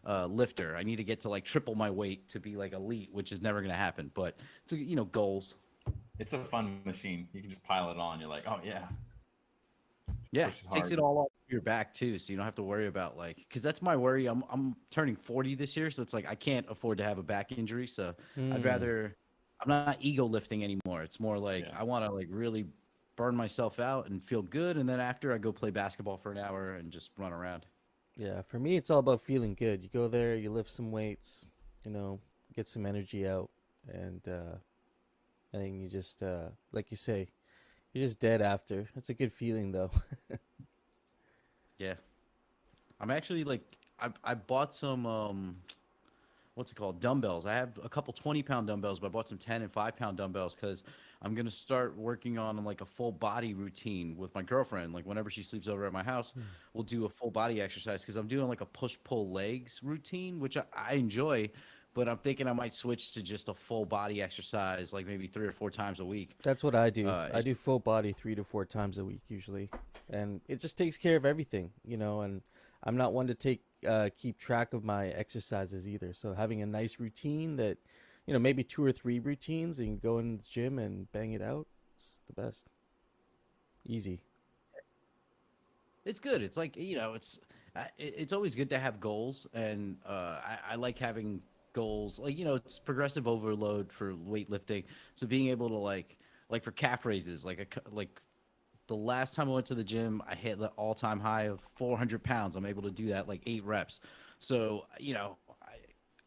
lifter. I need to get to like triple my weight to be like elite, which is never gonna happen. But it's goals. It's a fun machine. You can just pile it on. You're like, oh yeah, Yeah, push it takes hard. it all off your back too, so you don't have to worry about like because that's my worry. I'm turning 40 this year, so it's like I can't afford to have a back injury. So I'd Hmm. rather I'm not ego lifting anymore. It's more like Yeah. I want to like really burn myself out and feel good, and then after I go play basketball for an hour and just run around. Yeah, for me, it's all about feeling good. You go there, you lift some weights, you know, get some energy out, and then you just, like you say, you're just dead after. It's a good feeling, though. Yeah, I'm actually like I bought some what's it called, dumbbells. I have a couple 20-pound dumbbells, but I bought some 10 and 5-pound dumbbells because I'm gonna start working on like a full body routine with my girlfriend. Like whenever she sleeps over at my house, we'll do a full body exercise because I'm doing like a push pull legs routine, which I enjoy. But I'm thinking I might switch to just a full body exercise, like maybe 3 or 4 times a week. That's what I do. I It's do full body 3 to 4 times a week usually, and it just takes care of everything, you know. And I'm not one to keep track of my exercises either. So having a nice routine that, you know, maybe 2 or 3 routines, and you go in the gym and bang it out. It's the best. Easy. It's good. It's like it's always good to have goals, and I like having goals. Like it's progressive overload for weightlifting, so being able to like for calf raises, like the last time I went to the gym, I hit the all-time high of 400 pounds. I'm able to do that like 8 reps. So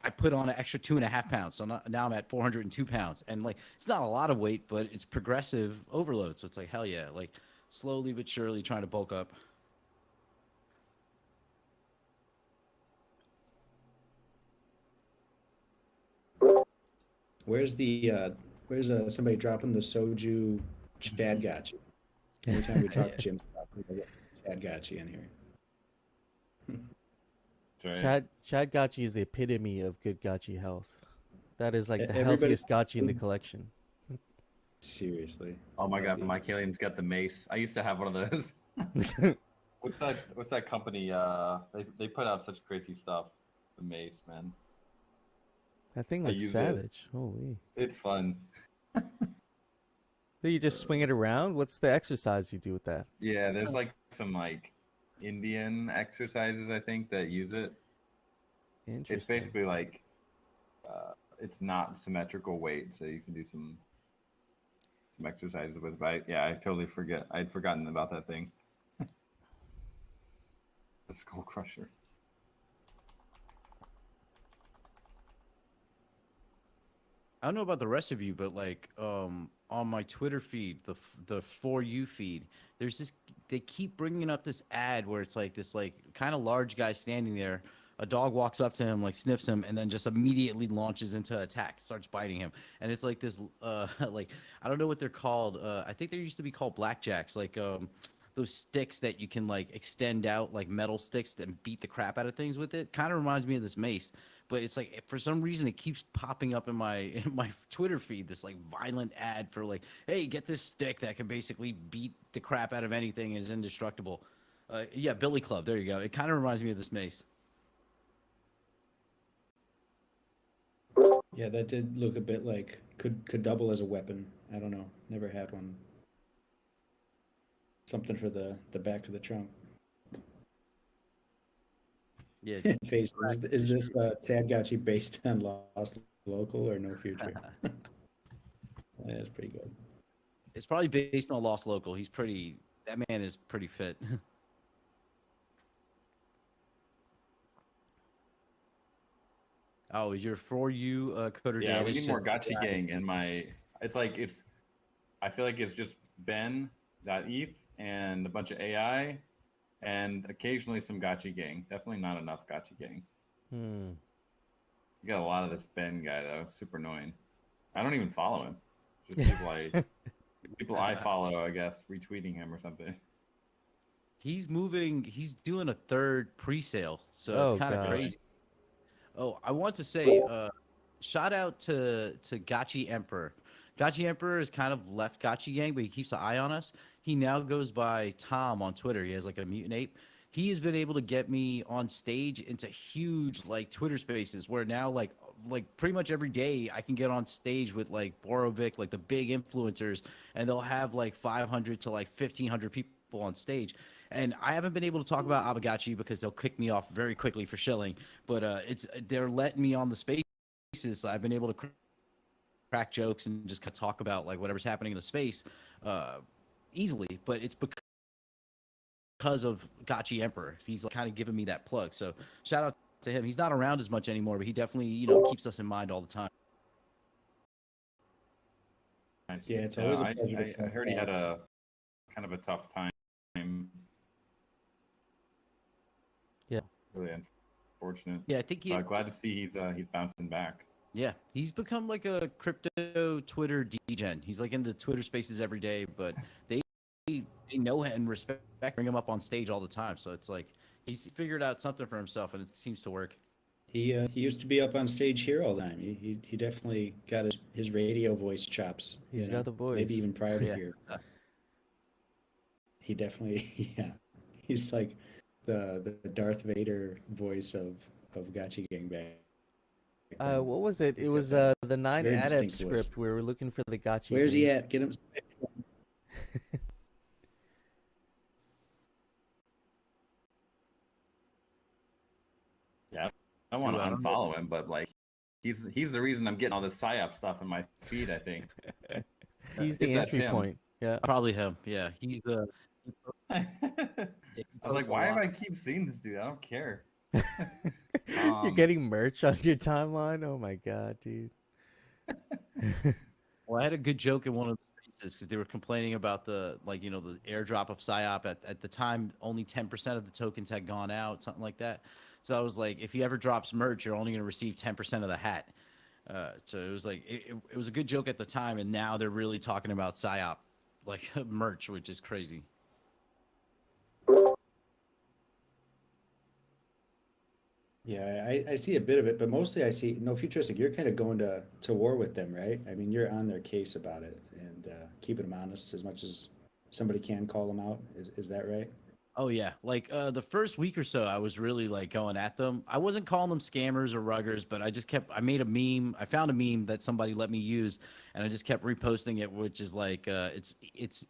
I put on an extra 2.5 pounds. So now I'm at 402 pounds, and like it's not a lot of weight, but it's progressive overload. So it's like hell yeah, like slowly but surely trying to bulk up. Where's the where's somebody dropping the soju Chad Gotchi? Anytime we talk Yeah. gym stuff, we get Chad Gotchi in here. That's right. Chad Gachi is the epitome of good gachi health. That is like the Everybody, healthiest gachi in the collection. seriously. Oh my god, Healthy. Mike Alien's got the mace. I used to have one of those. What's that company? They put out such crazy stuff. The mace, man. That thing I looks use it. savage. Holy. It's fun. So you just swing it around? What's the exercise you do with that? Yeah, there's like some like Indian exercises I think that use it. It's Interesting. basically like it's not symmetrical weight, so you can do some exercises with. But yeah, I totally forget. I'd forgotten about that thing, the skull crusher. I don't know about the rest of you, but like on my Twitter feed, the for you feed, there's this they keep bringing up this ad where it's like this like kind of large guy standing there. A dog walks up to him, like sniffs him, and then just immediately launches into attack, starts biting him. And it's like this like I don't know what they're called. I think they used to be called blackjacks, like those sticks that you can like extend out like metal sticks and beat the crap out of things with it. Kind of reminds me of this mace, but it's like for some reason it keeps popping up in my in my Twitter feed. This like violent ad for like, hey, get this stick that can basically beat the crap out of anything and is indestructible. Yeah, Billy Club. There you go. It kind of reminds me of this mace. Yeah, that did look a bit like could double as a weapon. I don't know. Never had one. Something for the back of the trunk. Yeah, Face is this Chad Gotchi based on Lost Local or No Future? That's pretty good. it's probably based on Lost Local. He's pretty. That man is pretty fit. Oh, you're for you, Coder Yeah, we Danish need said, more Gotchi gang in my. It's like it's. I feel like it's just Ben, that ETH, and a bunch of AI, and occasionally some Gotchi gang. Definitely not enough Gotchi gang. Hmm. You got a lot of this Ben guy though. Super annoying. I don't even follow him. Just people I follow, I guess, retweeting him or something. he's moving. He's doing a third pre-sale, so it's Oh kind of god. Really? crazy. Oh, I want to say, shout out to Gachi Emperor. Gachi Emperor is kind of left Gachi Gang, but he keeps an eye on us. He now goes by Tom on Twitter. He has like a mutant ape. he has been able to get me on stage into huge like Twitter spaces where now like pretty much every day I can get on stage with like Borovic, like the big influencers, and they'll have like 500 to like 1,500 people on stage. And I haven't been able to talk about Aavegotchi because they'll kick me off very quickly for shilling. But they're letting me on the spaces. So I've been able to crack jokes and just kind of talk about like whatever's happening in the space easily. But it's because of Gotchi Emperor. He's like, kind of giving me that plug. So shout out to him. He's not around as much anymore, but he definitely, keeps us in mind all the time. Nice. Yeah, it's always a pleasure to I heard he had a kind of a tough time. Yeah. Really unfortunate. Yeah, I think Glad to see he's bouncing back. Yeah, he's become like a crypto Twitter degen. He's like in the Twitter spaces every day, but they know him and respect, bring him up on stage all the time. So it's like he's figured out something for himself, and it seems to work. He used to be up on stage here all the time. He definitely got his radio voice chops. He's got the voice. Maybe even prior to Yeah. here. He definitely, yeah. He's like the Darth Vader voice of Gotchi Gang back then. What was it? It was Very the 9 distinct adept voice. script where we're looking for the Gotchi. Where's he Gang. at? Get him. Yeah, I want to unfollow him, but like, he's the reason I'm getting all this psyop stuff in my feed. I think He's the That's entry him. point. Yeah. Probably him. Yeah, he's the. I was like, why do I keep seeing this dude? I don't care. You're getting merch on your timeline? Oh my god, dude. Well, I had a good joke in one of the spaces because they were complaining about the the airdrop of PSYOP. At the time, only 10% of the tokens had gone out, something like that. So I was like, if he ever drops merch, you're only going to receive 10% of the hat. So it was like it was a good joke at the time, and now they're really talking about PSYOP like merch, which is crazy. Yeah, I see a bit of it, but mostly I see no futuristic. You're kind of going to war with them, right? I mean, you're on their case about it and keeping them honest as much as somebody can call them out. Is that right? Oh yeah, like the first week or so, I was really like going at them. I wasn't calling them scammers or ruggers, but I made a meme. I found a meme that somebody let me use, and I just kept reposting it, which is like it's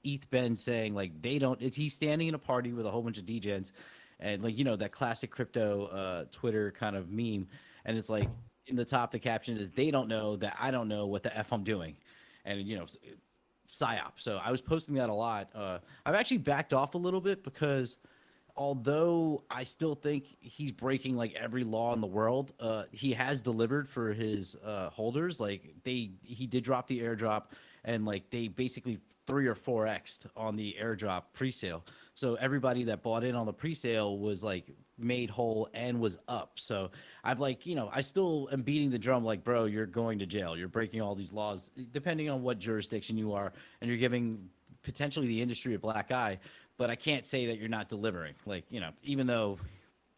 ETH Ben saying like he's standing in a party with a whole bunch of degens, and like that classic crypto Twitter kind of meme, and it's like in the top the caption is they don't know that I don't know what the F I'm doing, and PSYOP. So I was posting that a lot. I've actually backed off a little bit because although I still think he's breaking like every law in the world, he has delivered for his holders. Like he did drop the airdrop, and like they basically 3 or 4x'd on the airdrop presale. So everybody that bought in on the presale was like made whole and was up. So I've like, I still am beating the drum like, bro, you're going to jail. You're breaking all these laws, depending on what jurisdiction you are, and you're giving potentially the industry a black eye. But I can't say that you're not delivering. Like, even though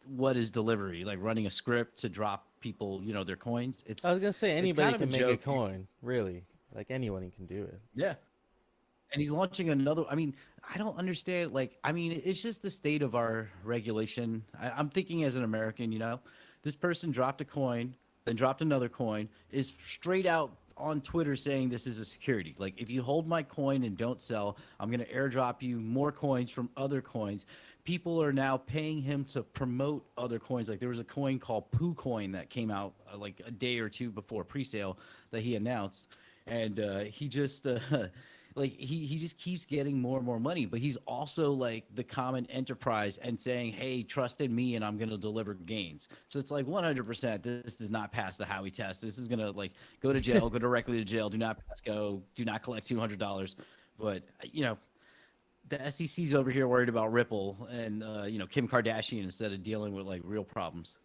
what is delivery? Like running a script to drop people, their coins. I was gonna say anybody kind of can a make a joke. coin, really. Like anyone can do it. Yeah. And he's launching another. I mean, I don't understand. Like, I mean, it's just the state of our regulation. I'm thinking as an American, this person dropped a coin, then dropped another coin, is straight out on Twitter saying this is a security. Like, if you hold my coin and don't sell, I'm going to airdrop you more coins from other coins. People are now paying him to promote other coins. Like, there was a coin called Poo Coin that came out like a day or two before presale that he announced. And he just... like he just keeps getting more and more money, but he's also like the common enterprise and saying, hey, trust in me and I'm going to deliver gains. So it's like 100% this does not pass the Howey test. This is going to like go to jail, go directly to jail, do not pass go, do not collect $200. But the SEC's over here worried about Ripple and Kim Kardashian instead of dealing with like real problems.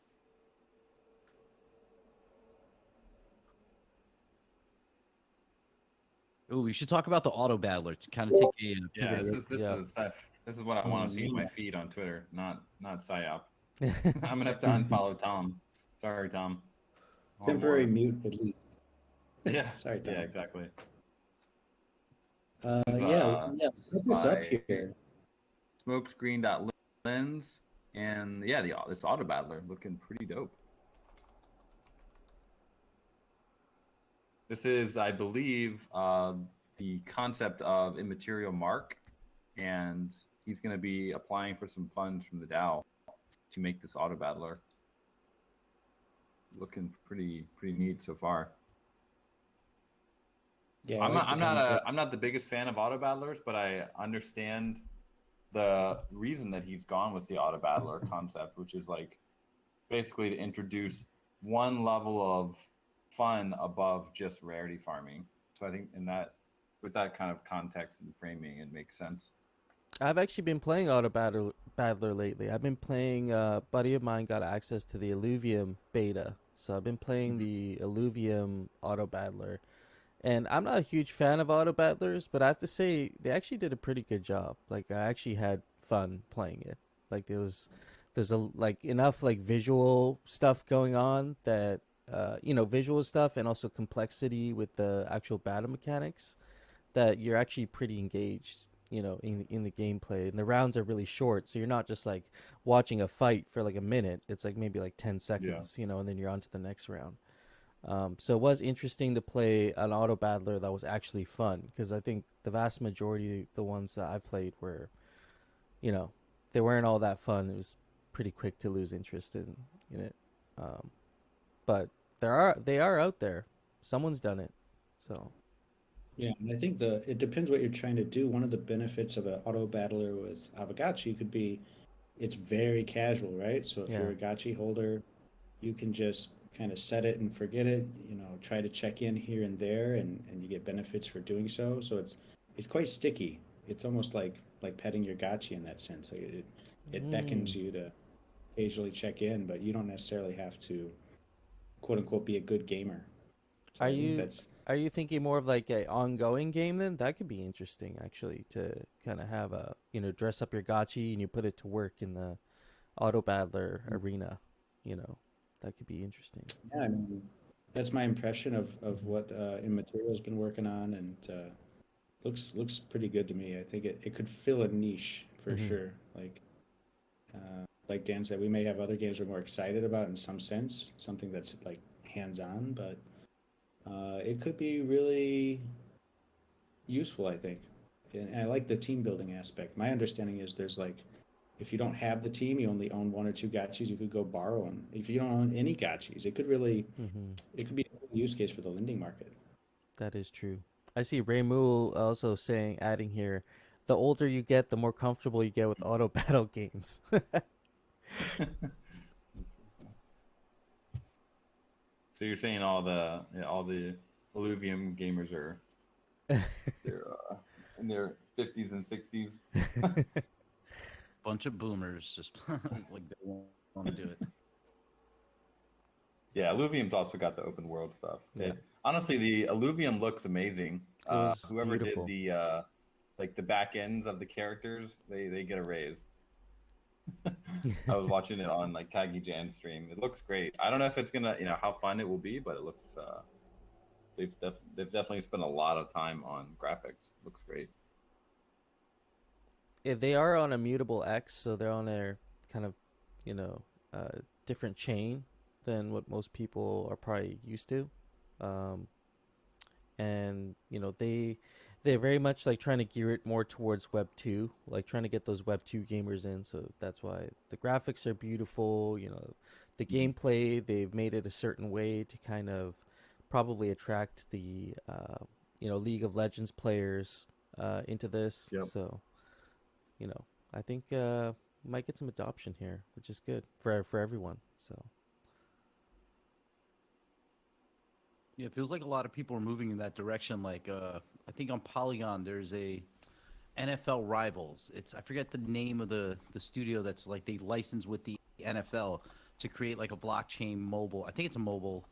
Oh, we should talk about the auto battler to kind of take a Yeah, pivot. this is what I want to see in my feed on Twitter, not PSYOP. I'm gonna have to unfollow Tom. Sorry, Tom. Temporary mute at least. Yeah. Sorry, Tom. Yeah, exactly. Yeah. This is Look this up by here. Smokescreen.lens. And yeah, this auto battler looking pretty dope. This is, I believe, the concept of immaterial mark, and he's going to be applying for some funds from the DAO to make this auto battler. Looking pretty neat so far. Yeah, I like the concept. I'm not the biggest fan of auto battlers, but I understand the reason that he's gone with the auto battler concept, which is like basically to introduce one level of fun above just rarity farming. So I think with that kind of context and framing, it makes sense. I've actually been playing Battler lately. I've been playing. Buddy of mine got access to the Illuvium beta, so I've been playing the Illuvium Auto Battler, and I'm not a huge fan of Auto Battlers, but I have to say they actually did a pretty good job. Like I actually had fun playing it. Like there's like enough like visual stuff going on that visual stuff and also complexity with the actual battle mechanics that you're actually pretty engaged, in the gameplay. And the rounds are really short, so you're not just like watching a fight for like a minute. It's like maybe like 10 seconds, and then you're on to the next round. So it was interesting to play an auto battler that was actually fun, because I think the vast majority of the ones that I've played were, they weren't all that fun. It was pretty quick to lose interest in it. But they are out there. Someone's done it. So Yeah, and I think it depends what you're trying to do. One of the benefits of an auto battler with Aavegotchi could be it's very casual, right? So if yeah. you're a gotchi holder, you can just kind of set it and forget it, try to check in here and there, and you get benefits for doing so. So it's quite sticky. It's almost like petting your gotchi in that sense. Like it beckons you to occasionally check in, but you don't necessarily have to quote unquote be a good gamer. So Are I think you that's are you thinking more of like a ongoing game then? That could be interesting actually, to kind of have a, dress up your gotchi and you put it to work in the auto battler arena, that could be interesting. yeah, I mean that's my impression of what Immaterial's been working on, and looks pretty good to me. I think it could fill a niche for Hmm. sure. Like Dan said, we may have other games we're more excited about in some sense, something that's like hands-on, but it could be really useful, I think. And I like the team building aspect. My understanding is there's like, if you don't have the team, you only own one or two gotchis, you could go borrow them. If you don't own any gotchis, Hmm. it could be a good use case for the lending market. That is true. I see Raymul also adding here, the older you get, the more comfortable you get with auto battle games. So you're saying all the Illuvium gamers are they're in their 50s and 60s. Bunch of boomers just like they want to do it. Yeah, Illuvium's also got the open world stuff. Yeah. Honestly, the Illuvium looks amazing. It was Whoever beautiful. did the like the back ends of the characters, they get a raise. I was watching it on like Kagi Jan's stream. It looks great. I don't know if it's gonna, how fun it will be, but it looks. They've definitely spent a lot of time on graphics. Looks great. Yeah, they are on a mutable X, so they're on a kind of, you know, different chain than what most people are probably used to. Um, and they're very much like trying to gear it more towards Web 2, like trying to get those Web 2 gamers in. So that's why the graphics are beautiful. The gameplay, they've made it a certain way to kind of probably attract the League of Legends players into this. Yep. So I think might get some adoption here, which is good for everyone. So Yeah, it feels like a lot of people are moving in that direction. Like, I think on Polygon, there's a NFL Rivals. I forget the name of the studio that's like they license with the NFL to create like a blockchain mobile. I think it's a mobile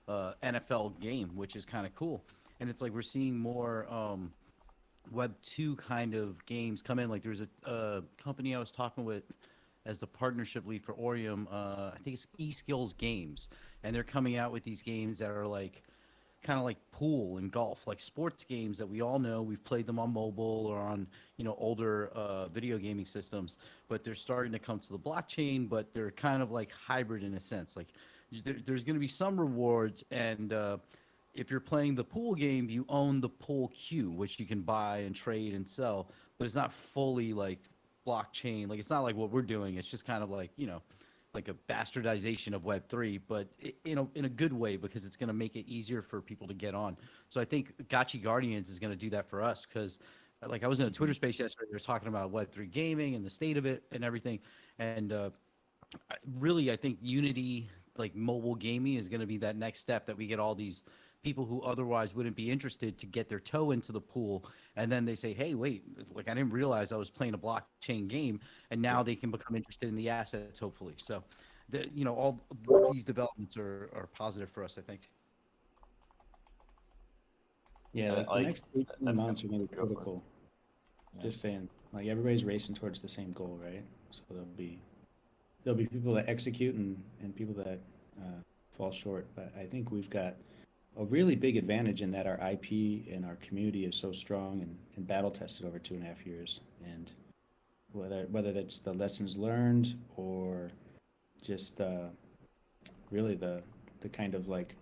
NFL game, which is kind of cool. And it's like we're seeing more Web 2 kind of games come in. Like there's a company I was talking with as the partnership lead for Orium. I think it's eSkills Games, and they're coming out with these games that are like kind of like pool and golf, like sports games that we all know. We've played them on mobile or on, older video gaming systems, but they're starting to come to the blockchain, but they're kind of like hybrid in a sense. Like there's going to be some rewards, and if you're playing the pool game, you own the pool cue, which you can buy and trade and sell, but it's not fully like blockchain. Like it's not like what we're doing. It's just kind of like, like a bastardization of Web3, but in a good way, because it's going to make it easier for people to get on. So I think Gotchi Guardians is going to do that for us, because like I was in a Twitter space yesterday, we were talking about Web3 gaming and the state of it and everything. And really, I think Unity, like mobile gaming, is going to be that next step that we get all these people who otherwise wouldn't be interested to get their toe into the pool, and then they say, hey, wait, like I didn't realize I was playing a blockchain game, and now they can become interested in the assets, hopefully. So all these developments are positive for us, I think. Yeah, like the next 18 that's months are going to be go for it. critical. Yeah. Just saying, like everybody's racing towards the same goal, right? So there'll be people that execute and people that fall short. But I think we've got a really big advantage in that our IP and our community is so strong and battle tested over 2.5 years. And whether that's the lessons learned or just really the kind of like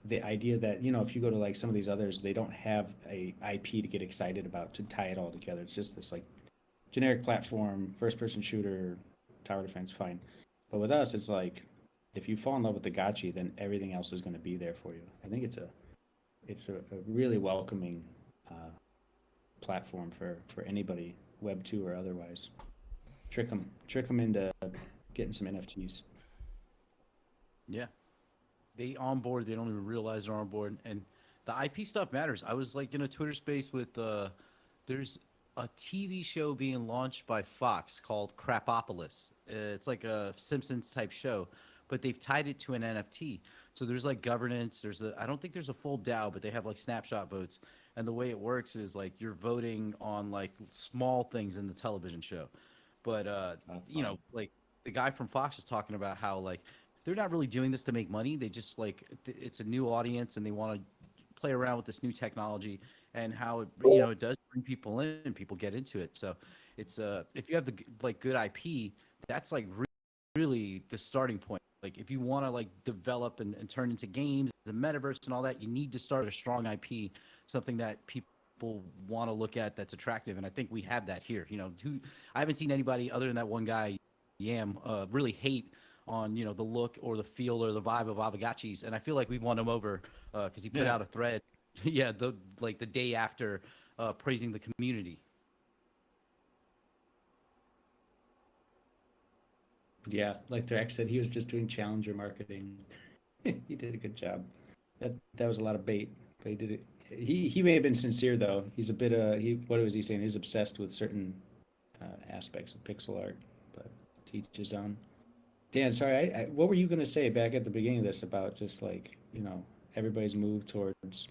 the idea that, if you go to like some of these others, they don't have a IP to get excited about to tie it all together. It's just this like generic platform, first person shooter, tower defense, fine. But with us, it's like, if you fall in love with the Gotchi, then everything else is going to be there for you. I think it's a really welcoming platform for anybody, Web 2 or otherwise. Trick them into getting some NFTs. Yeah. They onboard, they don't even realize they're on board. And the IP stuff matters. I was like in a Twitter space with there's a TV show being launched by Fox called Crapopolis. It's like a Simpsons type show, but they've tied it to an NFT. So there's like governance. I don't think there's a full DAO, but they have like snapshot votes. And the way it works is like you're voting on like small things in the television show. But like the guy from Fox is talking about how like they're not really doing this to make money. They just like it's a new audience and they want to play around with this new technology, and how it does bring people in and people get into it. So it's if you have the like good IP, that's like really the starting point. Like if you want to like develop and turn into games, the metaverse and all that, you need to start a strong IP, something that people want to look at that's attractive. And I think we have that here. I haven't seen anybody other than that one guy, Yam, really hate on the look or the feel or the vibe of Aavegotchi's, and I feel like we've won him over because he put out a thread, the day after, praising the community. Yeah, like Thrax said, he was just doing challenger marketing. He did a good job. That was a lot of bait, but he did it. He may have been sincere though. He's a bit what was he saying? He's obsessed with certain aspects of pixel art, but to each his own. Dan, sorry, what were you going to say back at the beginning of this about just like, everybody's move towards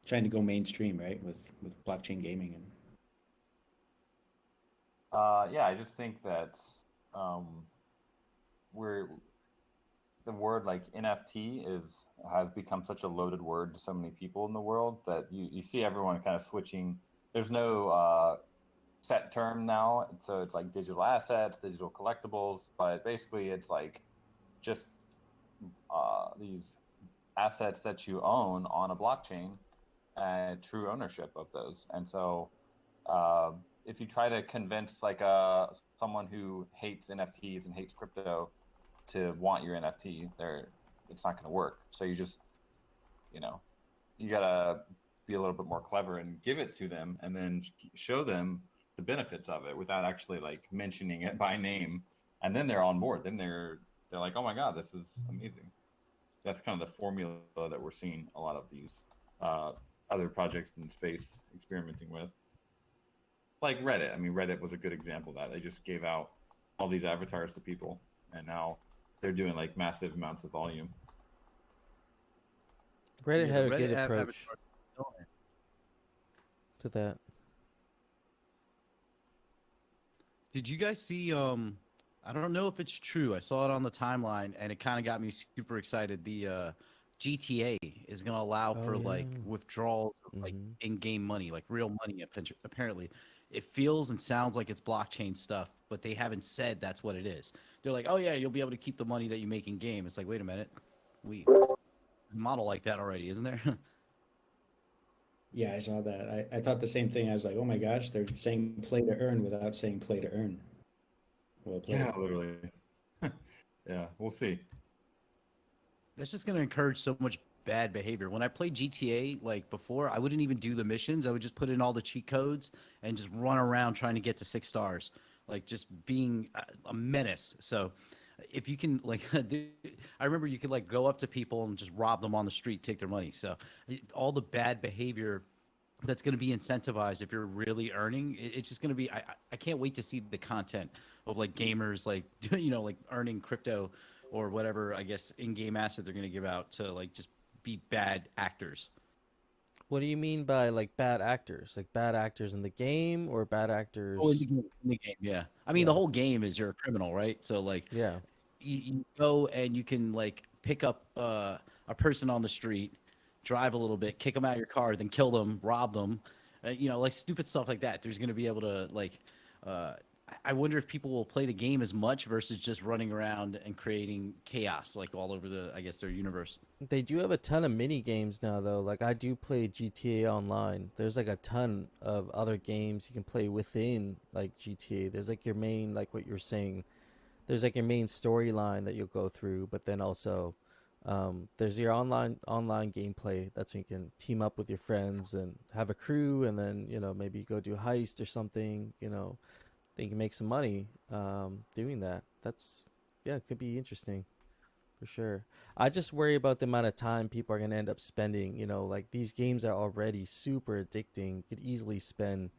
trying to go mainstream, right, with blockchain gaming? And I just think that the word like NFT has become such a loaded word to so many people in the world that you see everyone kind of switching. There's no set term now, so it's like digital assets, digital collectibles, but basically it's like just these assets that you own on a blockchain and true ownership of those. And so if you try to convince like someone who hates NFTs and hates crypto to want your NFT, it's not going to work. So you just you gotta be a little bit more clever and give it to them, and then show them the benefits of it without actually like mentioning it by name, and then they're on board. Then they're like, oh my god, this is amazing. That's kind of the formula that we're seeing a lot of these other projects in space experimenting with, like Reddit. I mean, Reddit was a good example of that. They just gave out all these avatars to people, and now they're doing like massive amounts of volume. Reddit had a Reddit good approach to that. Did you guys see I don't know if it's true. I saw it on the timeline and it kind of got me super excited. The GTA is going to allow Oh for like yeah. withdrawals of like Hmm. in-game money, like real money. Apparently, it feels and sounds like it's blockchain stuff, but they haven't said that's what it is. They're like, oh yeah, you'll be able to keep the money that you make in game. It's like, wait a minute, we model like that already, isn't there? Yeah, I saw that. I thought the same thing. I was like, oh my gosh, they're saying play to earn without saying play to earn. Well Yeah, played. literally. Yeah, we'll see. That's just going to encourage so much bad behavior. When I played GTA like before, I wouldn't even do the missions. I would just put in all the cheat codes and just run around trying to get to 6 stars, like just being a menace. So if you can like I remember you could like go up to people and just rob them on the street, take their money. So all the bad behavior that's going to be incentivized if you're really earning, it's just going to be I can't wait to see the content of like gamers like like earning crypto or whatever, I guess, in-game asset they're going to give out to like just be bad actors. What do you mean by like bad actors? Like bad actors in the game or bad Oh, actors? in the game, yeah. I mean, the Yeah. whole game is you're a criminal, right? So like Yeah. you go and you can like pick up a person on the street, drive a little bit, kick them out of your car, then kill them, rob them, like stupid stuff like that. There's going to be able to like, I wonder if people will play the game as much versus just running around and creating chaos like all over I guess, their universe. They do have a ton of mini games now though. Like I do play GTA Online. There's like a ton of other games you can play within like GTA. There's like your main, like what you're saying, there's like your main storyline that you'll go through, but then also there's your online gameplay. That's when you can team up with your friends and have a crew, and then maybe go do a heist or something. Then you can make some money doing that. That's yeah, it could be interesting for sure. I just worry about the amount of time people are gonna end up spending. Like these games are already super addicting. You could easily spend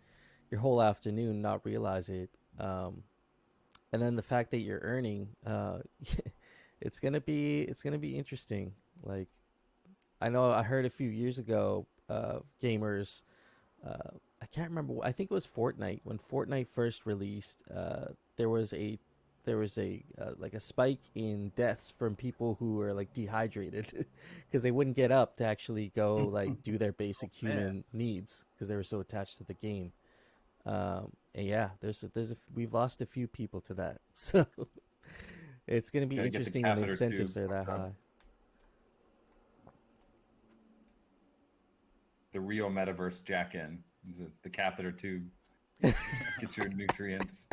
your whole afternoon not realize it. And then the fact that you're earning, it's gonna be interesting. Like I know I heard a few years ago, gamers, I can't remember. I think it was Fortnite when Fortnite first released. There was a like a spike in deaths from people who were like dehydrated because they wouldn't get up to actually go like do their basic Man, human needs because they were so attached to the game. And yeah, we've lost a few people to that, so it's going to be Gotta get the interesting when the catheter incentives tube are that hooked up. high. The real metaverse jack in. It's the catheter tube. Get your nutrients.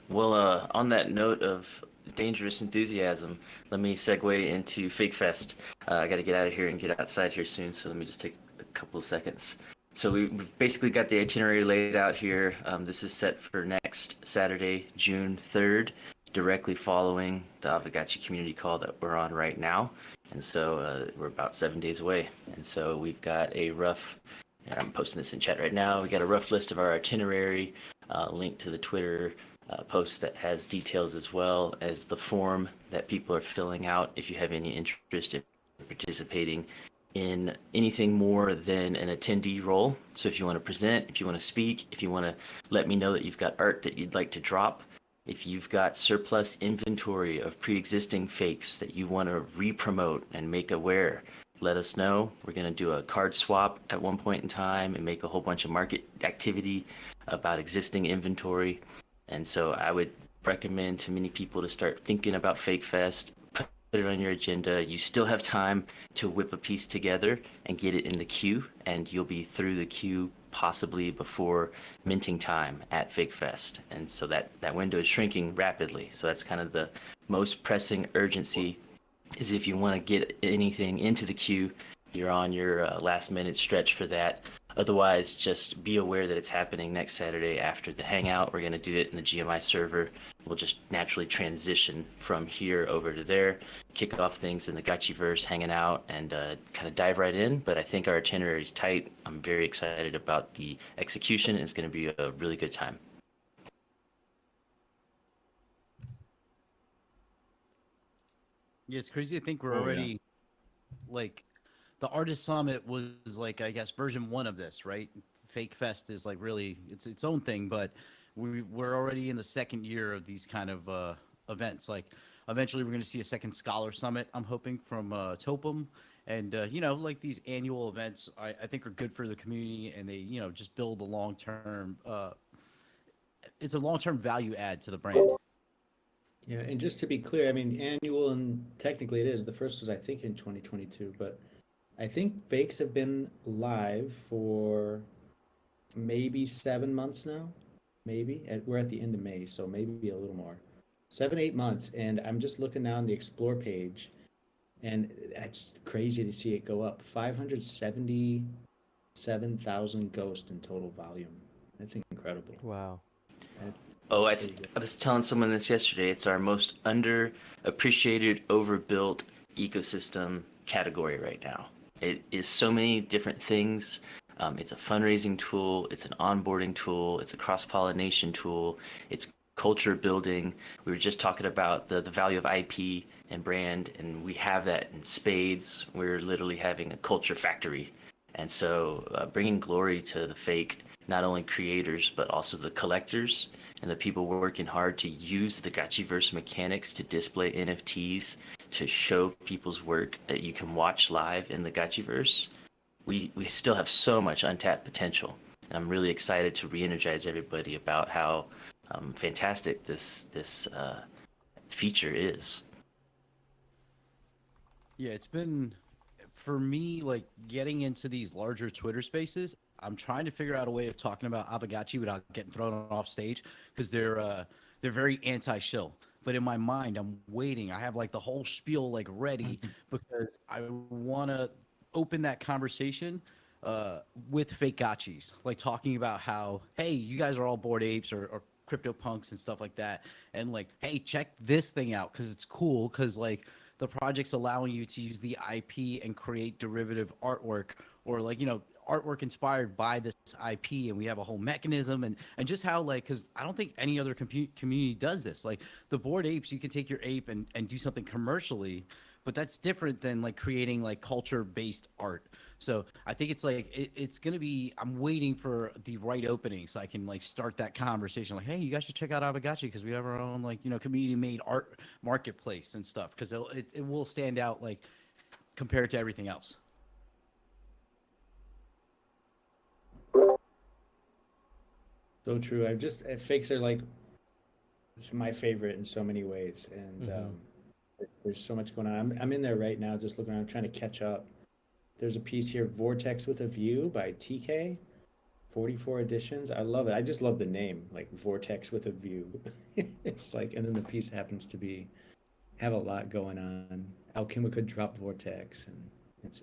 Well, on that note of dangerous enthusiasm, let me segue into Fake Fest. I got to get out of here and get outside here soon, so let me just take a couple of seconds. So we've basically got the itinerary laid out here. This is set for next Saturday, June 3rd, directly following the Aavegotchi community call that we're on right now. And so we're about 7 days away. And so we've got a rough, I'm posting this in chat right now, we got a rough list of our itinerary, link to the Twitter post that has details, as well as the form that people are filling out if you have any interest in participating in anything more than an attendee role. So if you want to present, if you want to speak, if you want to let me know that you've got art that you'd like to drop, if you've got surplus inventory of pre-existing fakes that you want to re-promote and make aware, let us know. We're going to do a card swap at one point in time and make a whole bunch of market activity about existing inventory. And so I would recommend to many people to start thinking about Fake Fest, put it on your agenda. You still have time to whip a piece together and get it in the queue, and you'll be through the queue possibly before minting time at Fake Fest. And so that window is shrinking rapidly. So that's kind of the most pressing urgency, is if you want to get anything into the queue, you're on your last minute stretch for that. Otherwise, just be aware that it's happening next Saturday after the Hangout. We're going to do it in the GMI server. We'll just naturally transition from here over to there, kick off things in the Gotchiverse, hanging out, and kind of dive right in. But I think our itinerary is tight. I'm very excited about the execution. It's going to be a really good time. yeah, it's crazy to think we're Oh, yeah. already like the artist summit was like, I guess, version 1 of this, right? Fake Fest is like really its own thing, but we're already in the second year of these kind of events. Like eventually we're going to see a second Scholar Summit, I'm hoping, from Topum. And, like these annual events, I think are good for the community, and they, just build a long-term, it's a long-term value add to the brand. Yeah, and just to be clear, I mean, annual and technically it is. The first was, I think, in 2022, but I think fakes have been live for maybe 7 months now. Maybe. We're at the end of May, so maybe a little more. 7, 8 months. And I'm just looking now on the Explore page, and that's crazy to see it go up. 577,000 ghosts in total volume. That's incredible. Wow. Oh, That's pretty good. I was telling someone this yesterday. It's our most underappreciated, overbuilt ecosystem category right now. It is so many different things. It's a fundraising tool. It's an onboarding tool. It's a cross-pollination tool. It's culture building. We were just talking about the value of IP and brand, and we have that in spades. We're literally having a culture factory. And so bringing glory to the fake, not only creators, but also the collectors and the people working hard to use the Gotchiverse mechanics to display NFTs, to show people's work that you can watch live in the Gotchiverse. We still have so much untapped potential. And I'm really excited to re-energize everybody about how fantastic this feature is. Yeah, it's been for me like getting into these larger Twitter spaces. I'm trying to figure out a way of talking about Aavegotchi without getting thrown off stage because they're very anti-shill. But in my mind, I'm waiting. I have like the whole spiel like ready because I want to open that conversation with fake gotchis, like talking about how, hey, you guys are all bored apes or crypto punks and stuff like that, and like, hey, check this thing out because it's cool because like the project's allowing you to use the IP and create derivative artwork or like artwork inspired by this IP, and we have a whole mechanism and just how like because I don't think any other community does this. Like the bored apes, you can take your ape and do something commercially, but that's different than like creating like culture based art. So I think it's like it's gonna be. I'm waiting for the right opening so I can like start that conversation. Like, hey, you guys should check out Aavegotchi because we have our own like community made art marketplace and stuff because it will stand out like compared to everything else. So true. Fakes are like, it's my favorite in so many ways. And there's so much going on. I'm in there right now just looking around trying to catch up. There's a piece here, Vortex with a View by TK, 44 editions. I love it. I just love the name, like Vortex with a View. It's like, and then the piece happens to have a lot going on. Alchemica dropped Vortex, and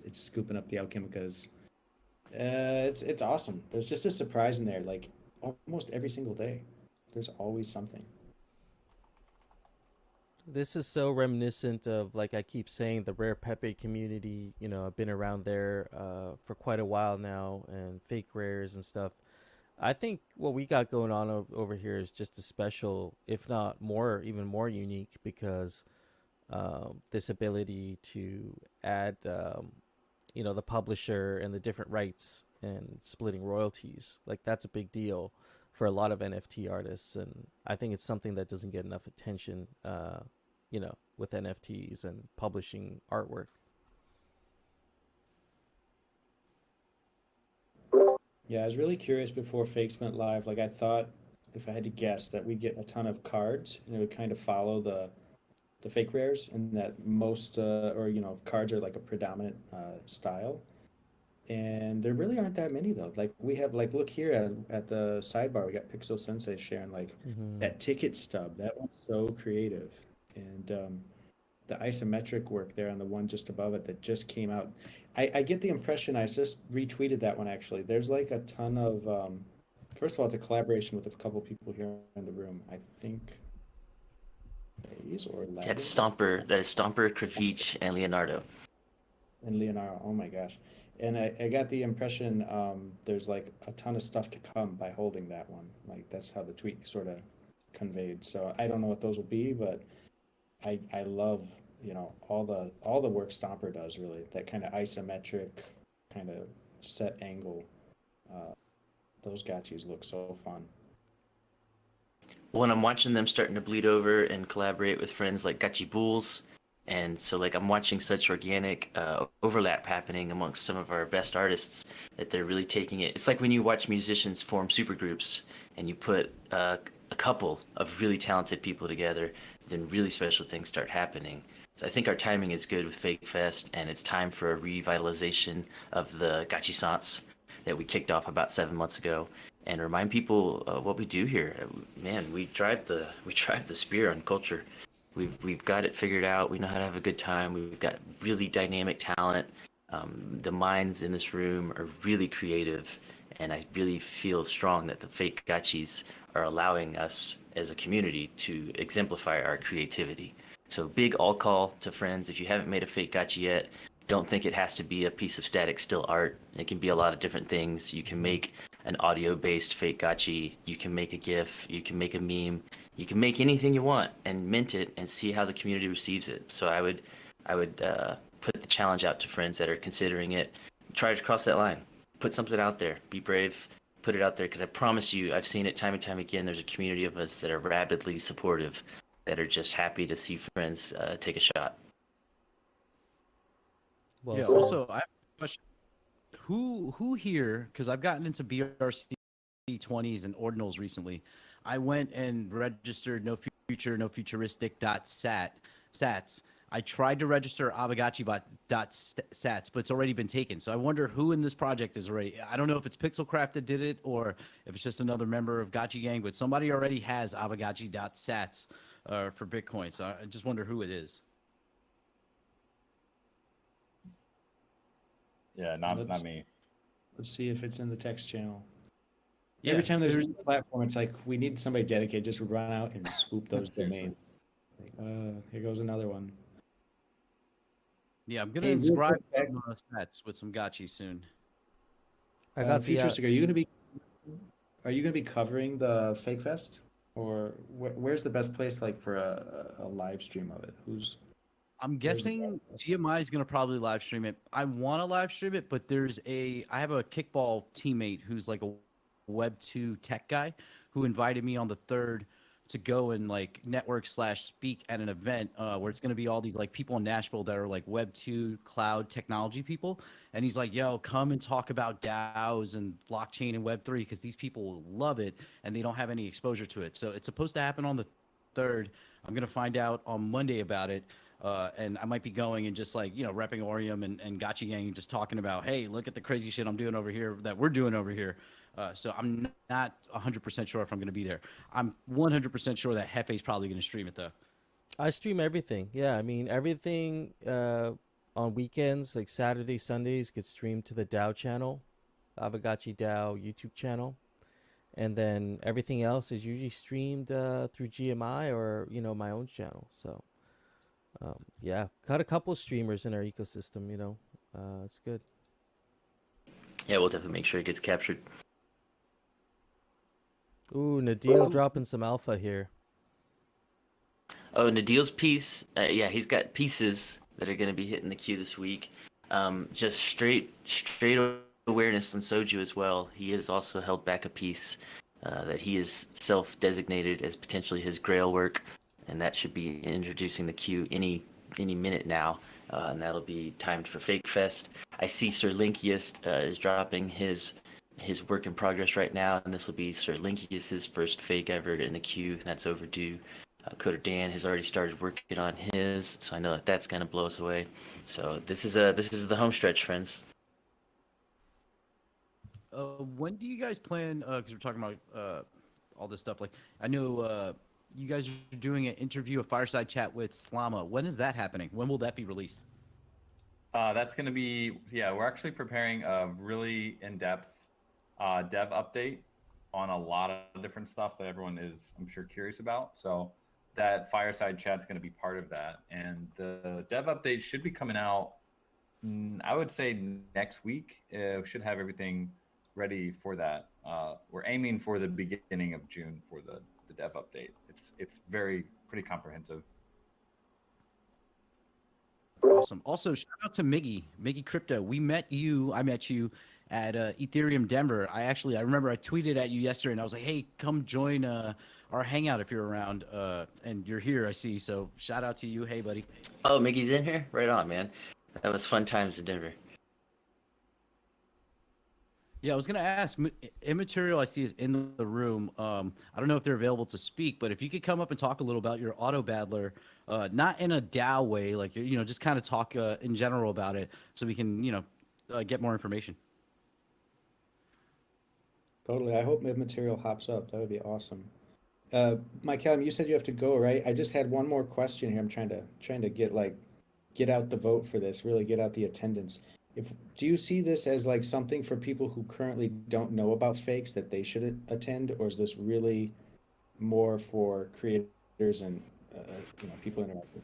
it's scooping up the Alchemicas. It's awesome. There's just a surprise in there, like almost every single day. There's always something. This is so reminiscent of, like I keep saying, the Rare Pepe community. I've been around there for quite a while now, and fake rares and stuff. I think what we got going on over here is just as special, if not more, even more unique, because this ability to add, the publisher and the different rights and splitting royalties, like that's a big deal for a lot of NFT artists, and I think it's something that doesn't get enough attention, with NFTs and publishing artwork. Yeah, I was really curious before Fakes went live. Like I thought, if I had to guess, that we'd get a ton of cards, and it would kind of follow the fake rares, and that most cards are like a predominant style. And there really aren't that many though. Like we have, like, look here at the sidebar, we got Pixel Sensei sharing like that ticket stub. That one's so creative, and the isometric work there on the one just above it that just came out. I get the impression, I just retweeted that one actually. There's like a ton of first of all, it's a collaboration with a couple people here in the room. I think Hayes or That's Laddie Stomper. That is Stomper, Kravich, and Leonardo. and Leonardo. Oh my gosh. And I got the impression there's like a ton of stuff to come by holding that one. Like that's how the tweet sort of conveyed. So I don't know what those will be, but I love all the work Stomper does, really. That kind of isometric kind of set angle. Those gotchis look so fun. when I'm watching them starting to bleed over and collaborate with friends like Gotchi Bulls, and so like I'm watching such organic overlap happening amongst some of our best artists that they're really taking it. It's like when you watch musicians form supergroups and you put a couple of really talented people together, then really special things start happening. So I think our timing is good with Fake Fest, and it's time for a revitalization of the Gotchi Sans that we kicked off about 7 months ago, and remind people what we do here. Man, we drive the spear on culture. We've got it figured out. We know how to have a good time. We've got really dynamic talent. The minds in this room are really creative, and I really feel strong that the fake gotchis are allowing us as a community to exemplify our creativity. So big all call to friends. If you haven't made a fake gotchi yet, don't think it has to be a piece of static still art. It can be a lot of different things. You can make an audio-based fake gotchi. You can make a GIF. You can make a meme. You can make anything you want and mint it and see how the community receives it. So I would put the challenge out to friends that are considering it. Try to cross that line. Put something out there. Be brave. Put it out there, because I promise you, I've seen it time and time again. There's a community of us that are rabidly supportive, that are just happy to see friends take a shot. Well Yeah. said. Also, I have a question. Who here? Because I've gotten into BRC 20s and ordinals recently. I went and registered no future, no futuristic sats. I tried to register Aavegotchi sats, but it's already been taken. So I wonder who in this project is already. I don't know if it's Pixelcraft that did it or if it's just another member of Gotchi Gang, but somebody already has Aavegotchi sats for Bitcoin. So I just wonder who it is. Yeah, not Let's- me. Let's see if it's in the text channel. Yeah, Every time there's a platform, it's like we need somebody dedicated just to run out and swoop those Seriously. domains. Like, here goes another one. Yeah, I'm gonna Hey, real inscribe quick, some sats with some Gotchi soon. I got the Futuristic. Are you gonna be covering the Fake Fest, or where's the best place like for a live stream of it? I'm Where's the guessing GMI is gonna probably live stream it. I want to live stream it, but I have a kickball teammate who's like a Web 2 tech guy who invited me on the 3rd to go and like network/speak at an event where it's gonna be all these like people in Nashville that are like Web 2 cloud technology people, and he's like, "Yo, come and talk about DAOs and blockchain and Web 3 because these people will love it and they don't have any exposure to it." So it's supposed to happen on the 3rd. I'm gonna find out on Monday about it. And I might be going and just like, repping Orium and Gotchi Gang and just talking about, hey, look at the crazy shit I'm doing over here that we're doing over here. So I'm not 100% sure if I'm going to be there. I'm 100% sure that Hefe's probably going to stream it, though. I stream everything. Yeah, I mean everything on weekends, like Saturday, Sundays, gets streamed to the DAO channel, Aavegotchi DAO YouTube channel, and then everything else is usually streamed through GMI or my own channel. So yeah, got a couple of streamers in our ecosystem. It's good. Yeah, we'll definitely make sure it gets captured. Ooh, Nadeal dropping some alpha here. Oh, Nadeel's piece, yeah, he's got pieces that are going to be hitting the queue this week. Just straight awareness on Soju as well. He has also held back a piece that he is self-designated as potentially his Grail work, and that should be introducing the queue any minute now, and that'll be timed for Fake Fest. I see Sir Linkiest is dropping his work in progress right now, and this will be Sir Linkiest's first fake ever in the queue. That's overdue. Coder Dan has already started working on his, so I know that's gonna blow us away. So this is the home stretch, friends. When do you guys plan? Because we're talking about all this stuff. Like, I know you guys are doing an interview, a fireside chat with Slama. When is that happening? When will that be released? That's going to be, we're actually preparing a really in-depth dev update on a lot of different stuff that everyone is, I'm sure, curious about. So that fireside chat's going to be part of that. And the dev update should be coming out, I would say, next week. We should have everything ready for that. We're aiming for the beginning of June for the dev update. It's pretty comprehensive. Awesome. Also, shout out to Miggy Crypto. I met you, at Ethereum Denver. I remember I tweeted at you yesterday, and I was like, "Hey, come join our hangout if you're around." And you're here, I see. So shout out to you. Hey, buddy. Oh, Mickey's in here? Right on, man. That was fun times in Denver. Yeah, I was gonna ask. Immaterial, I see, is in the room. I don't know if they're available to speak, but if you could come up and talk a little about your auto battler, not in a DAO way, like just kind of talk in general about it, so we can get more information. Totally. I hope mid-material hops up. That would be awesome. Mike Callum, you said you have to go, right? I just had one more question here. I'm trying to get out the vote for this, really get out the attendance. Do you see this as like something for people who currently don't know about fakes that they should attend, or is this really more for creators and people interactive?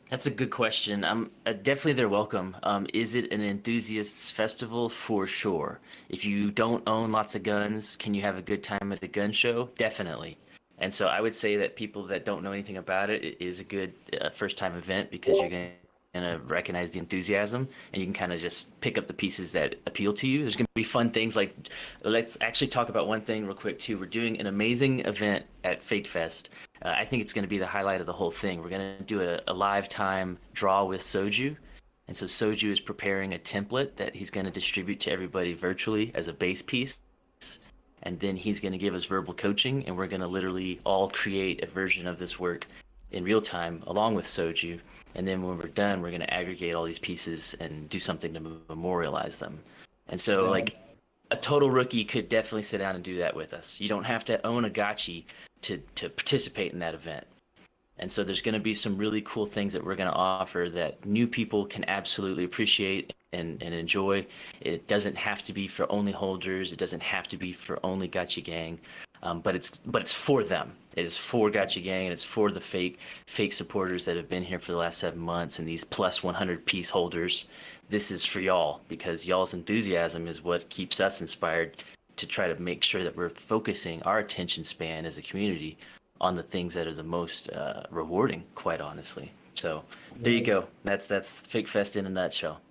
That's a good question. Definitely they're welcome. Is it an enthusiasts festival? For sure. If you don't own lots of guns, can you have a good time at a gun show? Definitely. And so I would say that people that don't know anything about it, it is a good first time event because you're going to recognize the enthusiasm and you can kind of just pick up the pieces that appeal to you. There's going to be fun things like, let's actually talk about one thing real quick too. We're doing an amazing event at Fake Fest. I think it's going to be the highlight of the whole thing. We're going to do a live time draw with Soju. And so Soju is preparing a template that he's going to distribute to everybody virtually as a base piece. And then he's going to give us verbal coaching, and we're going to literally all create a version of this work in real time along with Soju. And then when we're done, we're going to aggregate all these pieces and do something to memorialize them. And so like a total rookie could definitely sit down and do that with us. You don't have to own a gotchi to participate in that event. And so there's going to be some really cool things that we're going to offer that new people can absolutely appreciate and enjoy. It doesn't have to be for only holders. It doesn't have to be for only Gotchi Gang, but it's for them. It is for Gotchi Gang, and it's for the fake supporters that have been here for the last 7 months and these plus 100 piece holders. This is for y'all because y'all's enthusiasm is what keeps us inspired to try to make sure that we're focusing our attention span as a community on the things that are the most rewarding, quite honestly. So there you go. That's Fake Fest in a nutshell.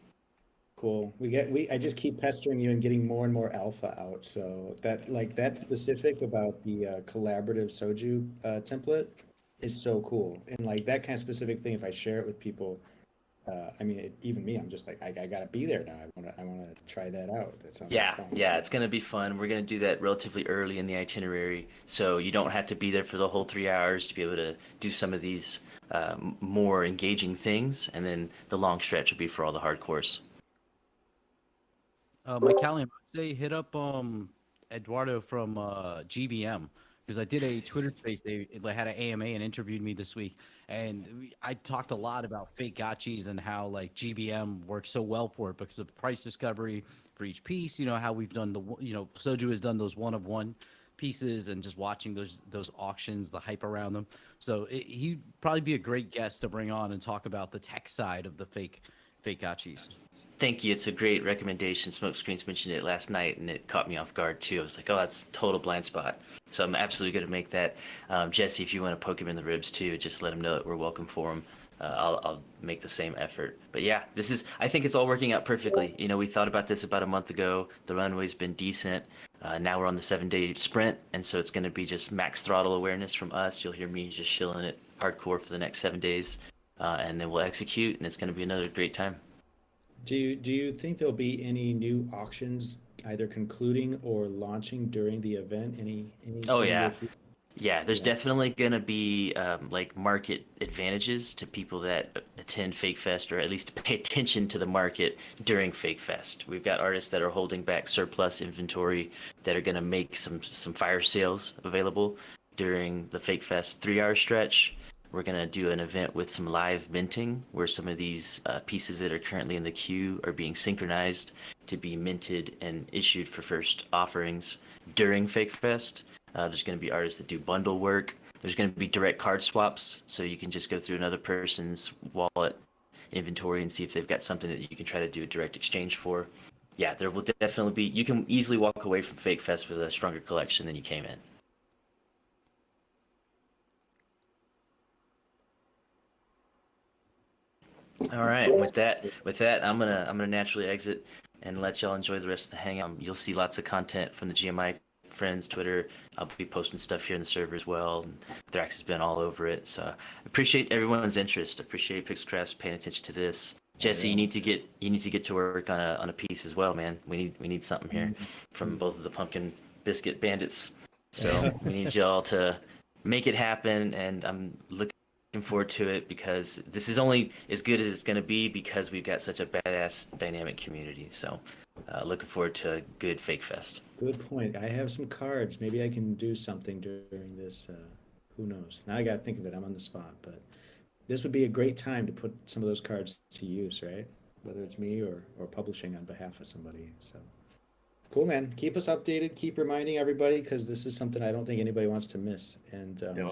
Cool. I just keep pestering you and getting more and more alpha out. So that specific about the collaborative Soju template is so cool. And like that kind of specific thing, if I share it with people, even me, I'm just like, I gotta be there now. I wanna try that out. That sounds like fun. Yeah, it's gonna be fun. We're gonna do that relatively early in the itinerary, so you don't have to be there for the whole 3 hours to be able to do some of these more engaging things, and then the long stretch will be for all the hardcores. Mike Callion, I'd say hit up Eduardo from GBM because I did a Twitter space. They had an AMA and interviewed me this week, and I talked a lot about fake gotchis and how like GBM works so well for it because of price discovery for each piece. You know how we've done Soju has done those one of one pieces and just watching those auctions, the hype around them. So he'd probably be a great guest to bring on and talk about the tech side of the fake gotchis. Thank you. It's a great recommendation. Smokescreens mentioned it last night, and it caught me off guard too. I was like, "Oh, that's total blind spot." So I'm absolutely going to make that. Jesse, if you want to poke him in the ribs too, just let him know that we're welcome for him. I'll make the same effort. But yeah, I think it's all working out perfectly. You know, we thought about this about a month ago. The runway's been decent. Now we're on the 7-day sprint, and so it's going to be just max throttle awareness from us. You'll hear me just shilling it hardcore for the next 7 days, and then we'll execute, and it's going to be another great time. Do you think there'll be any new auctions either concluding or launching during the event? Oh yeah. Yeah, there's definitely going to be like market advantages to people that attend Fake Fest, or at least pay attention to the market during Fake Fest. We've got artists that are holding back surplus inventory that are going to make some fire sales available during the Fake Fest 3-hour stretch. We're going to do an event with some live minting where some of these pieces that are currently in the queue are being synchronized to be minted and issued for first offerings during Fake Fest. There's going to be artists that do bundle work. There's going to be direct card swaps, so you can just go through another person's wallet inventory and see if they've got something that you can try to do a direct exchange for. Yeah, there will definitely be. You can easily walk away from Fake Fest with a stronger collection than you came in. All right. With that, I'm gonna naturally exit and let y'all enjoy the rest of the hangout. You'll see lots of content from the GMI friends Twitter. I'll be posting stuff here in the server as well. And Thrax has been all over it. So I appreciate everyone's interest. I appreciate Pixelcrafts paying attention to this. Jesse, yeah. you need to get to work on a piece as well, man. We need something here from both of the pumpkin biscuit bandits. So we need y'all to make it happen, and I'm looking forward to it because this is only as good as it's going to be because we've got such a badass dynamic community. So looking forward to a good Fake Fest. Good point. I have some cards. Maybe I can do something during this. Who knows? Now I got to think of it. I'm on the spot, but this would be a great time to put some of those cards to use, right? Whether it's me or publishing on behalf of somebody. So cool, man. Keep us updated. Keep reminding everybody because this is something I don't think anybody wants to miss. And Yeah,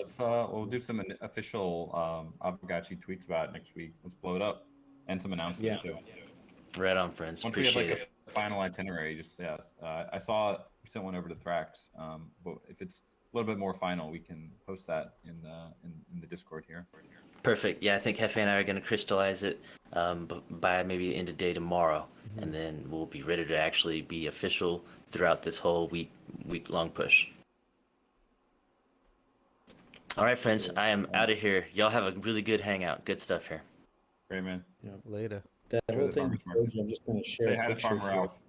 we'll do some official Aavegotchi tweets about it next week. Let's blow it up, and some announcements too. Right on, friends. Once we have Appreciate like it. a final itinerary, just yeah. I saw you sent one over to Thrax. But if it's a little bit more final, we can post that in the Discord here. Perfect. Yeah, I think Hefe and I are going to crystallize it by maybe the end of day tomorrow, and then we'll be ready to actually be official throughout this whole week-long push. All right, friends. I am out of here. Y'all have a really good hangout. Good stuff here. Great, man. Later. that Enjoy whole the thing, farmer's market. I'm just going to share Say a hi to picture Farmer here. Ralph.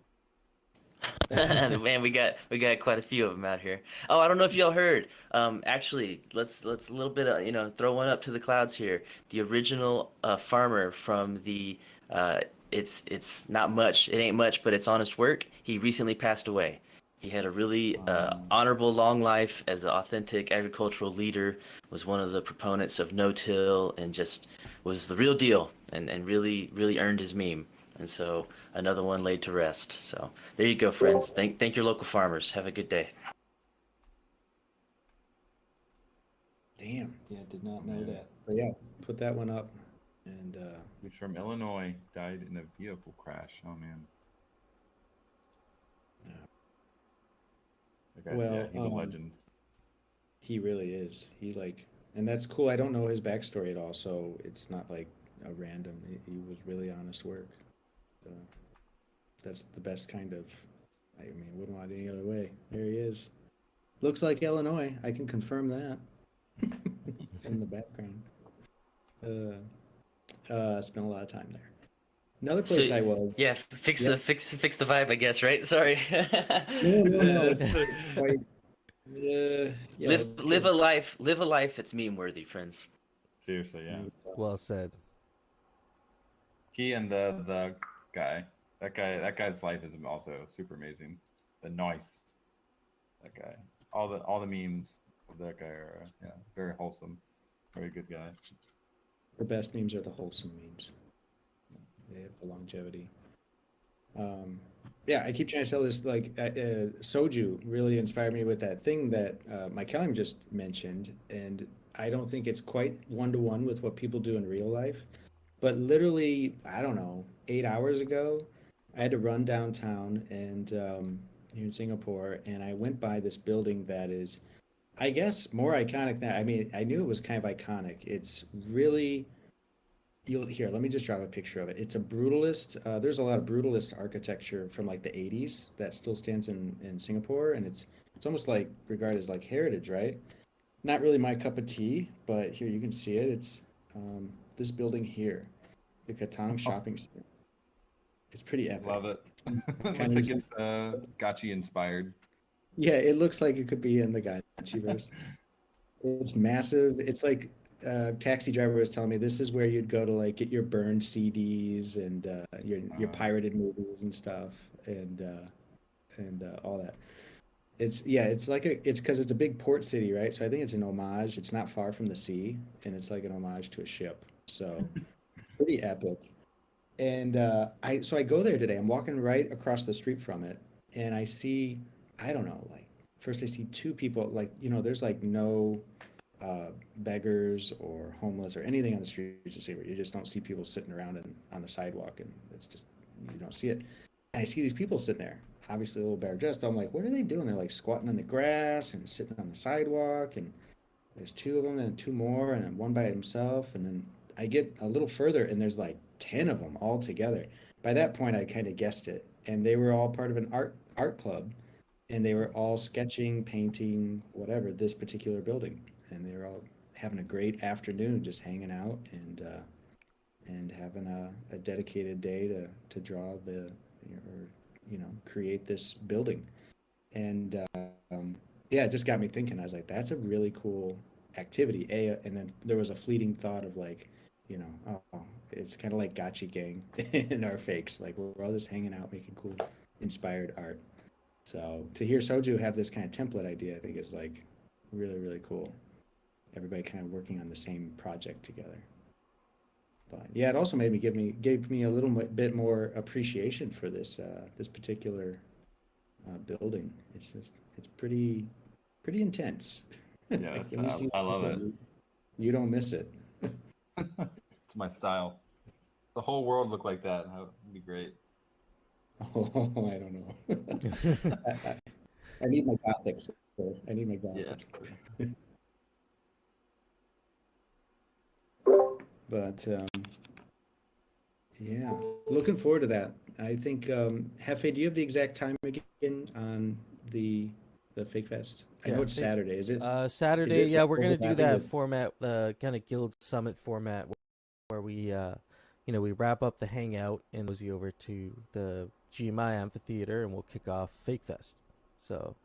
Man, we got quite a few of them out here. Oh, I don't know if y'all heard. Actually, let's a little bit throw one up to the clouds here. The original farmer from the it's not much. It ain't much, but it's honest work. He recently passed away. He had a really honorable long life as an authentic agricultural leader. Was one of the proponents of no-till and just was the real deal and really earned his meme. And so another one laid to rest. So there you go, friends. Thank your local farmers. Have a good day. Damn. Yeah, did not know that. But yeah, put that one up. And He's from Illinois. Died in a vehicle crash. Oh man. Yeah. That guy's, Well, yeah, he's a legend. he really is. And that's cool. I don't know his backstory at all, so it's not like a random. He was really honest work. So that's the best kind of. I mean, wouldn't want it any other way. There he is. Looks like Illinois. I can confirm that. In the background. Spent a lot of time there. Another place I was. Yeah, fix the vibe, I guess. Right? Sorry. No. It's quite, yeah, live a life that's meme worthy, friends. Seriously, yeah. Well said. He and the guy. That guy's life is also super amazing. The noise. That guy. All the memes of that guy are very wholesome. Very good guy. The best memes are the wholesome memes. They have the longevity. Yeah, I keep trying to sell this. Like soju really inspired me with that thing that Mike Kellam just mentioned, and I don't think it's quite one-to-one with what people do in real life. But literally, I don't know, 8 hours ago, I had to run downtown and here in Singapore, and I went by this building that is, I guess, more iconic than I mean. I knew it was kind of iconic. It's really. Let me just drop a picture of it. It's a brutalist. There's a lot of brutalist architecture from like the 80s that still stands in Singapore, and it's almost like regarded as like heritage, right? Not really my cup of tea, but here you can see it. It's this building here, the Katong Shopping Center. It's pretty epic. Love it. Looks Kinda like it's Gotchi inspired. Yeah, it looks like it could be in the Gotchiverse. It's massive. It's like taxi driver was telling me this is where you'd go to like get your burned CDs and your pirated movies and stuff and all that. It's because it's a big port city, right? So I think it's an homage. It's not far from the sea, and it's like an homage to a ship. So pretty epic. And I go there today. I'm walking right across the street from it, and I see, I don't know, like first I see two people, like there's like no beggars or homeless or anything on the streets to see where you just don't see people sitting around on the sidewalk, and it's just you don't see it. And I see these people sitting there, obviously a little better dressed, but I'm like, what are they doing? They're like squatting on the grass and sitting on the sidewalk, and there's two of them and two more, and then one by himself, and then I get a little further and there's like 10 of them all together. By that point, I kind of guessed it. And they were all part of an art club, and they were all sketching, painting, whatever, this particular building. And they were all having a great afternoon just hanging out and having a dedicated day to draw or create this building. And yeah, it just got me thinking. I was like, that's a really cool activity. And then there was a fleeting thought of like, oh, it's kind of like Gotchi Gang in our fakes. Like we're all just hanging out, making cool, inspired art. So to hear Soju have this kind of template idea, I think is like really, really cool. Everybody kind of working on the same project together. But yeah, it also gave me a little bit more appreciation for this particular building. It's pretty intense. Yes, When you see I love it. You don't miss it. It's my style. The whole world looked like that. That would be great. Oh, I don't know. I need my gothic, sir. I need my gothic. Yeah. But yeah, looking forward to that. I think Hefe, do you have the exact time again on the Fake Fest? I know it's Saturday. Is it Saturday? is it Yeah, we're gonna do overlapping that with- format, the kind of guild summit format, where we, we wrap up the hangout and mosey over to the GMI amphitheater, and we'll kick off Fake Fest. So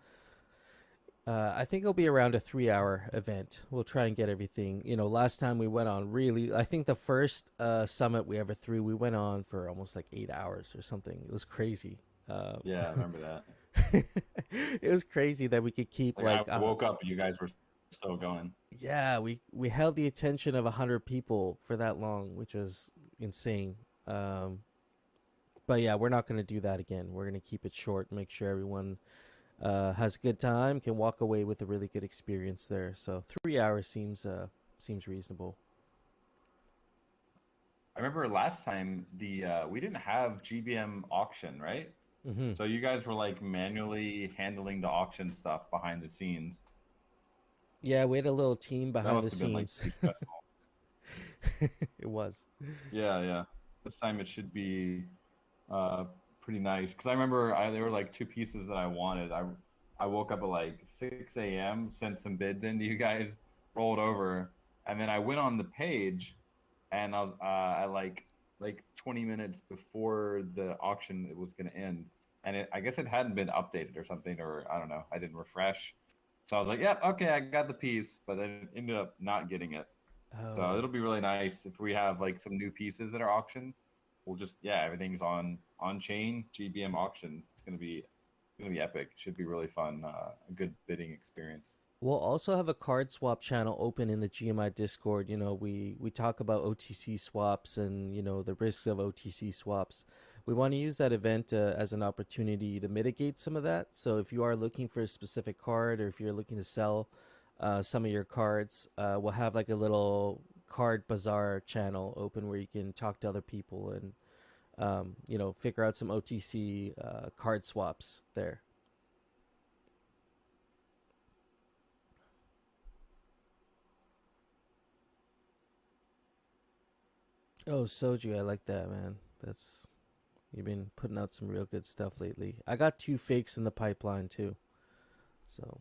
I think it'll be around a 3-hour event. We'll try and get everything. Last time we went on, really, I think the first summit we ever threw, we went on for almost like 8 hours or something. It was crazy. Yeah, I remember that. It was crazy that we could keep I woke up and you guys were still going. yeah, we held the attention of 100 people for that long, which was insane. But yeah, we're not going to do that again. We're going to keep it short, make sure everyone has a good time, can walk away with a really good experience there. So 3 hours seems reasonable. I remember last time we didn't have GBM auction, right? Mm-hmm. So you guys were like manually handling the auction stuff behind the scenes. Yeah, we had a little team That behind the must have been like scenes. pretty stressful. It was. Yeah. This time it should be pretty nice because I remember there were like 2 pieces that I wanted. I woke up at like 6 a.m., sent some bids into you guys, rolled over, and then I went on the page, and I was at like 20 minutes before the auction was going to end, and I guess it hadn't been updated or something, or I don't know. I didn't refresh, so I was like, "Yep, okay, I got the piece," but then ended up not getting it. So Oh. it'll be really nice if we have like some new pieces that are auctioned. We'll just everything's on chain GBM auction. It's gonna be epic. Should be really fun. A good bidding experience. We'll also have a card swap channel open in the GMI Discord. We talk about OTC swaps and the risks of OTC swaps. We want to use that event as an opportunity to mitigate some of that. So if you are looking for a specific card, or if you're looking to sell some of your cards, we'll have like a little card bazaar channel open where you can talk to other people and figure out some OTC card swaps there. Oh, Soju, I like that, man. You've been putting out some real good stuff lately. I got 2 fakes in the pipeline too. So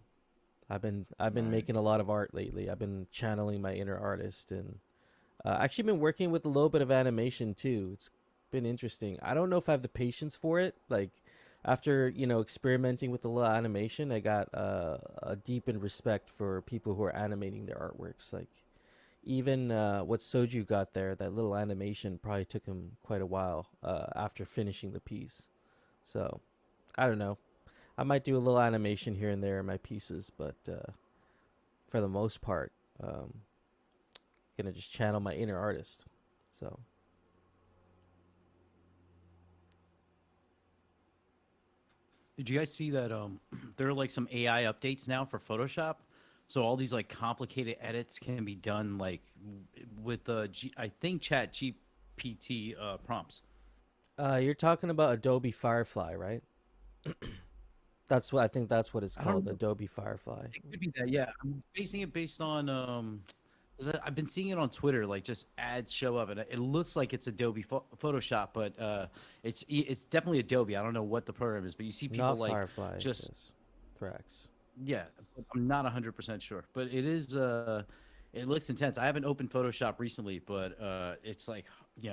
I've been making a lot of art lately. I've been channeling my inner artist, and actually been working with a little bit of animation too. It's been interesting. I don't know if I have the patience for it. Like after experimenting with a little animation, I got a deepened respect for people who are animating their artworks. Like even what Soju got there, that little animation probably took him quite a while after finishing the piece. So I don't know. I might do a little animation here and there in my pieces, but for the most part, gonna just channel my inner artist. So Did you guys see that there are like some AI updates now for Photoshop? So all these like complicated edits can be done like with I think Chat GPT prompts. you're talking about Adobe Firefly, right? I think that's what it's I don't called, know. Adobe Firefly. It could be that, yeah. I'm basing it based on 'Cause I've been seeing it on Twitter, like just ads show up, and it looks like it's Adobe Photoshop, but it's definitely Adobe. I don't know what the program is, but you see people Not like Firefly, it just says. Thrax. yeah. I'm not 100% sure, but it is it looks intense. I haven't opened Photoshop recently, but it's like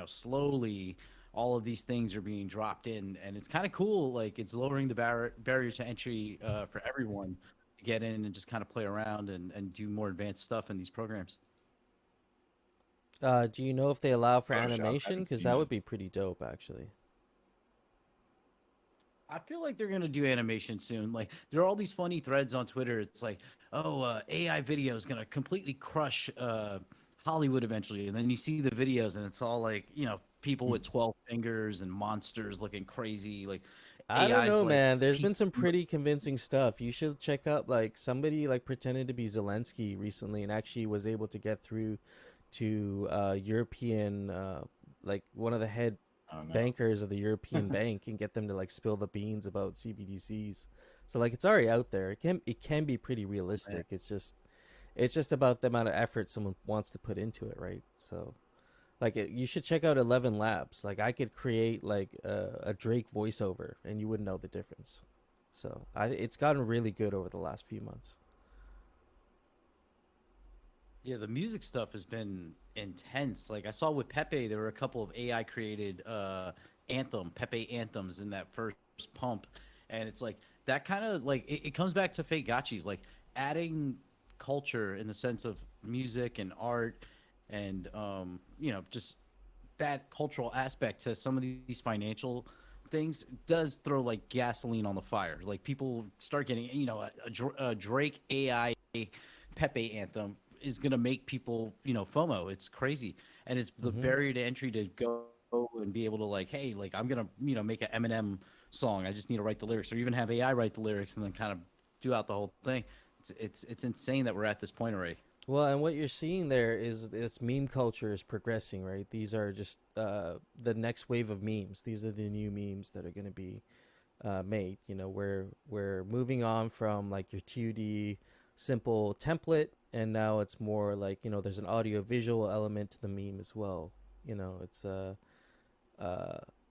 slowly all of these things are being dropped in, and it's kind of cool. Like it's lowering the barrier to entry for everyone to get in and just kind of play around and do more advanced stuff in these programs. Do you know if they allow for Photoshop, animation? haven't Because seen that it. would be pretty dope, actually. I feel like they're gonna do animation soon. Like there are all these funny threads on Twitter. It's like, oh, AI video is gonna completely crush Hollywood eventually, and then you see the videos, and it's all like people with 12 fingers and monsters looking crazy. Like I don't AI's know, like man. There's been pizza. some pretty convincing stuff. You should check out like somebody like pretended to be Zelensky recently and actually was able to get through to European like one of the head I don't know. bankers of the European bank and get them to like spill the beans about CBDCs. So like it's already out there. It can be pretty realistic. It's just about the amount of effort someone wants to put into it, right? So like you should check out 11 Labs. Like I could create like a Drake voiceover and you wouldn't know the difference. So it's gotten really good over the last few months. Yeah, the music stuff has been intense. Like I saw with Pepe, there were a couple of AI created Pepe anthems in that first pump, and it's like that kind of like it comes back to fake gotchis, like adding culture in the sense of music and art, and just that cultural aspect to some of these financial things does throw like gasoline on the fire. Like people start getting a Drake AI Pepe anthem is gonna make people FOMO. It's crazy, and it's the Hmm. barrier to entry to go and be able to like, hey, like I'm gonna make an Eminem song. I just need to write the lyrics, or even have AI write the lyrics and then kind of do out the whole thing. It's insane that we're at this point already. Well, and what you're seeing there is this meme culture is progressing, right? These are just the next wave of memes. These are the new memes that are going to be made. We're moving on from like your 2D simple template, and now it's more like there's an audio visual element to the meme as well.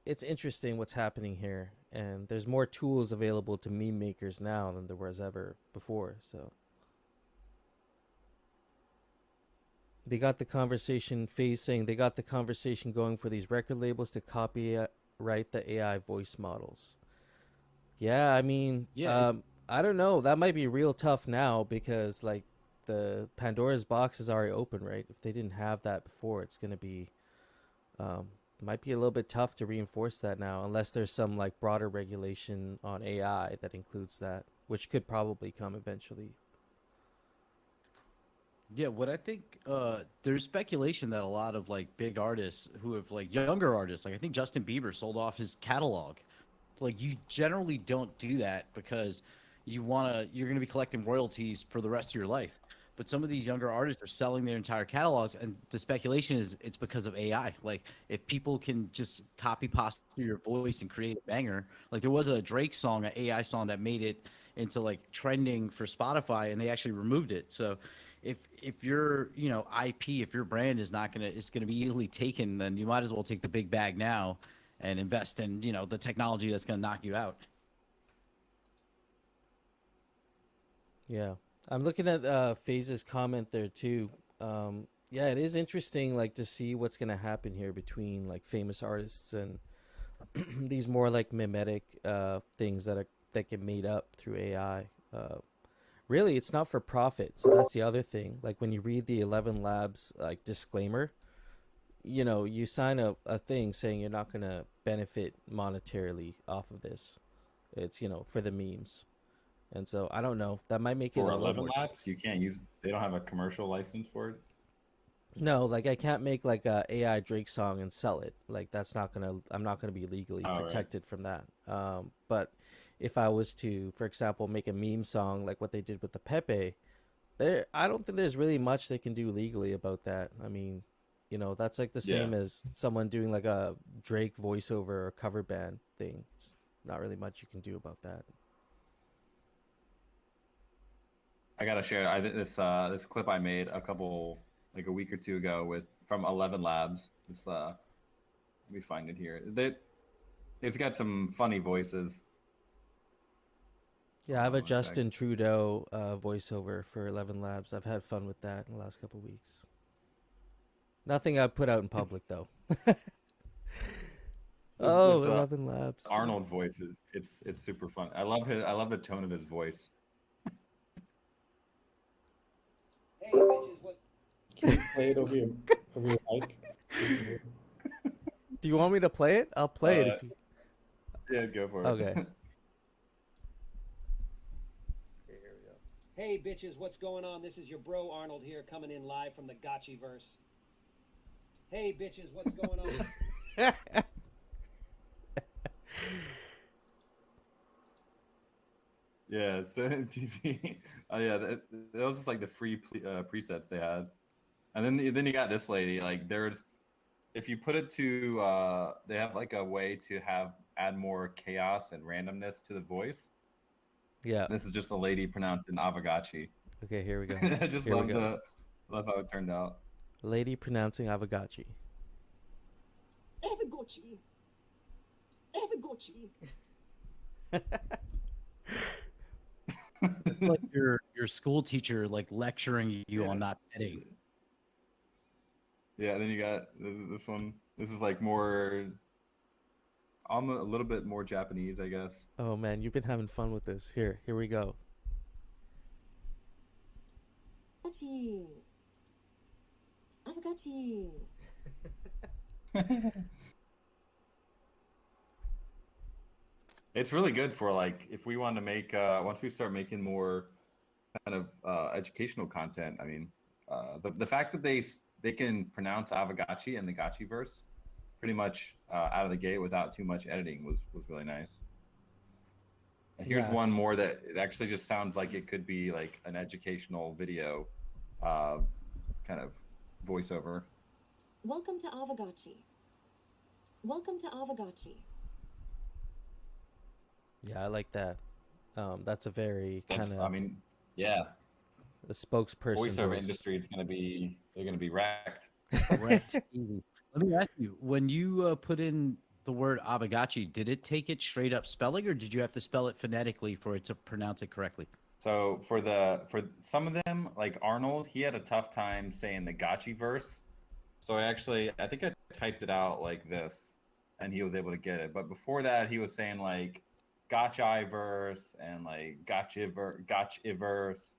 It's interesting what's happening here, and there's more tools available to meme makers now than there was ever before. So they got the conversation phase saying they got the conversation going for these record labels to copyright the AI voice models. Yeah, I mean, Yeah, I don't know. That might be real tough now because like the Pandora's box is already open, right? If they didn't have that before, it's gonna be might be a little bit tough to reinforce that now, unless there's some like broader regulation on AI that includes that, which could probably come eventually. yeah. What I think, there's speculation that a lot of like big artists who have like younger artists, like I think Justin Bieber sold off his catalog. Like you generally don't do that because you're gonna be collecting royalties for the rest of your life. But some of these younger artists are selling their entire catalogs, and the speculation is it's because of AI. Like if people can just copy pasta your voice and create a banger, like there was a Drake song, an AI song that made it into like trending for Spotify, and they actually removed it. So if your IP, if your brand is gonna be easily taken, then you might as well take the big bag now and invest in the technology that's going to knock you out. Yeah, I'm looking at Phase's comment there too. Yeah, it is interesting, like to see what's gonna happen here between like famous artists and these more like mimetic things that get made up through AI. Really, it's not for profit, so that's the other thing. Like when you read the 11 Labs like disclaimer, you sign a thing saying you're not gonna benefit monetarily off of this. It's for the memes. And so I don't know. That might make it a For little 11 more. Labs, you can't use. They don't have a commercial license for it. No, like I can't make like a AI Drake song and sell it. Like that's not gonna. I'm not gonna be legally Oh, right. protected from that. But if I was to, for example, make a meme song like what they did with the Pepe, I don't think there's really much they can do legally about that. I mean, that's like the same Yeah. as someone doing like a Drake voiceover or cover band thing. It's not really much you can do about that. I gotta share this clip I made a couple like a week or two ago with from 11 Labs. It's let me find it here. It's got some funny voices. Yeah, I have a One sec. Justin Trudeau voiceover for 11 Labs. I've had fun with that in the last couple weeks. Nothing I've put out in public though. Oh, This 11 Labs. Arnold voice it's super fun. I love the tone of his voice. Hey, bitches, what? Can you play it over your mic? Do you want me to play it? I'll play it if you... Yeah, go for it. Okay. Hey, bitches, what's going on? This is your bro Arnold here, coming in live from the Gotchi verse. Hey, bitches, what's going on? Yeah, so TV. Oh yeah, that was just like the free presets they had, and then you got this lady. Like there's, if you put it to, they have like a way to add more chaos and randomness to the voice. Yeah. This is just a lady pronouncing Aavegotchi. Okay, here we go. I just Here we love go. love how it turned out. Lady pronouncing Aavegotchi. Aavegotchi. Aavegotchi. Like your school teacher like lecturing you on not petting. Yeah, then you got this one. This is like more, almost a little bit more Japanese, I guess. Oh man, you've been having fun with this. Here we go. Aavegotchi. Aavegotchi. It's really good for like if we want to make once we start making more kind of educational content. I mean, the fact that they can pronounce Aavegotchi and the Gotchi verse pretty much out of the gate without too much editing was really nice. And here's Yeah. one more that it actually just sounds like it could be like an educational video, kind of voiceover. Welcome to Aavegotchi. Welcome to Aavegotchi. Yeah, I like that. That's a very kind That's, of I mean, yeah, a spokesperson voiceover voice. industry is they're gonna be wrecked. Correct. Let me ask you: when you put in the word Aavegotchi, did it take it straight up spelling, or did you have to spell it phonetically for it to pronounce it correctly? So for some of them, like Arnold, he had a tough time saying the Gotchi verse. So I think I typed it out like this, and he was able to get it. But before that, he was saying like Gotchi verse and like Gotchi verse.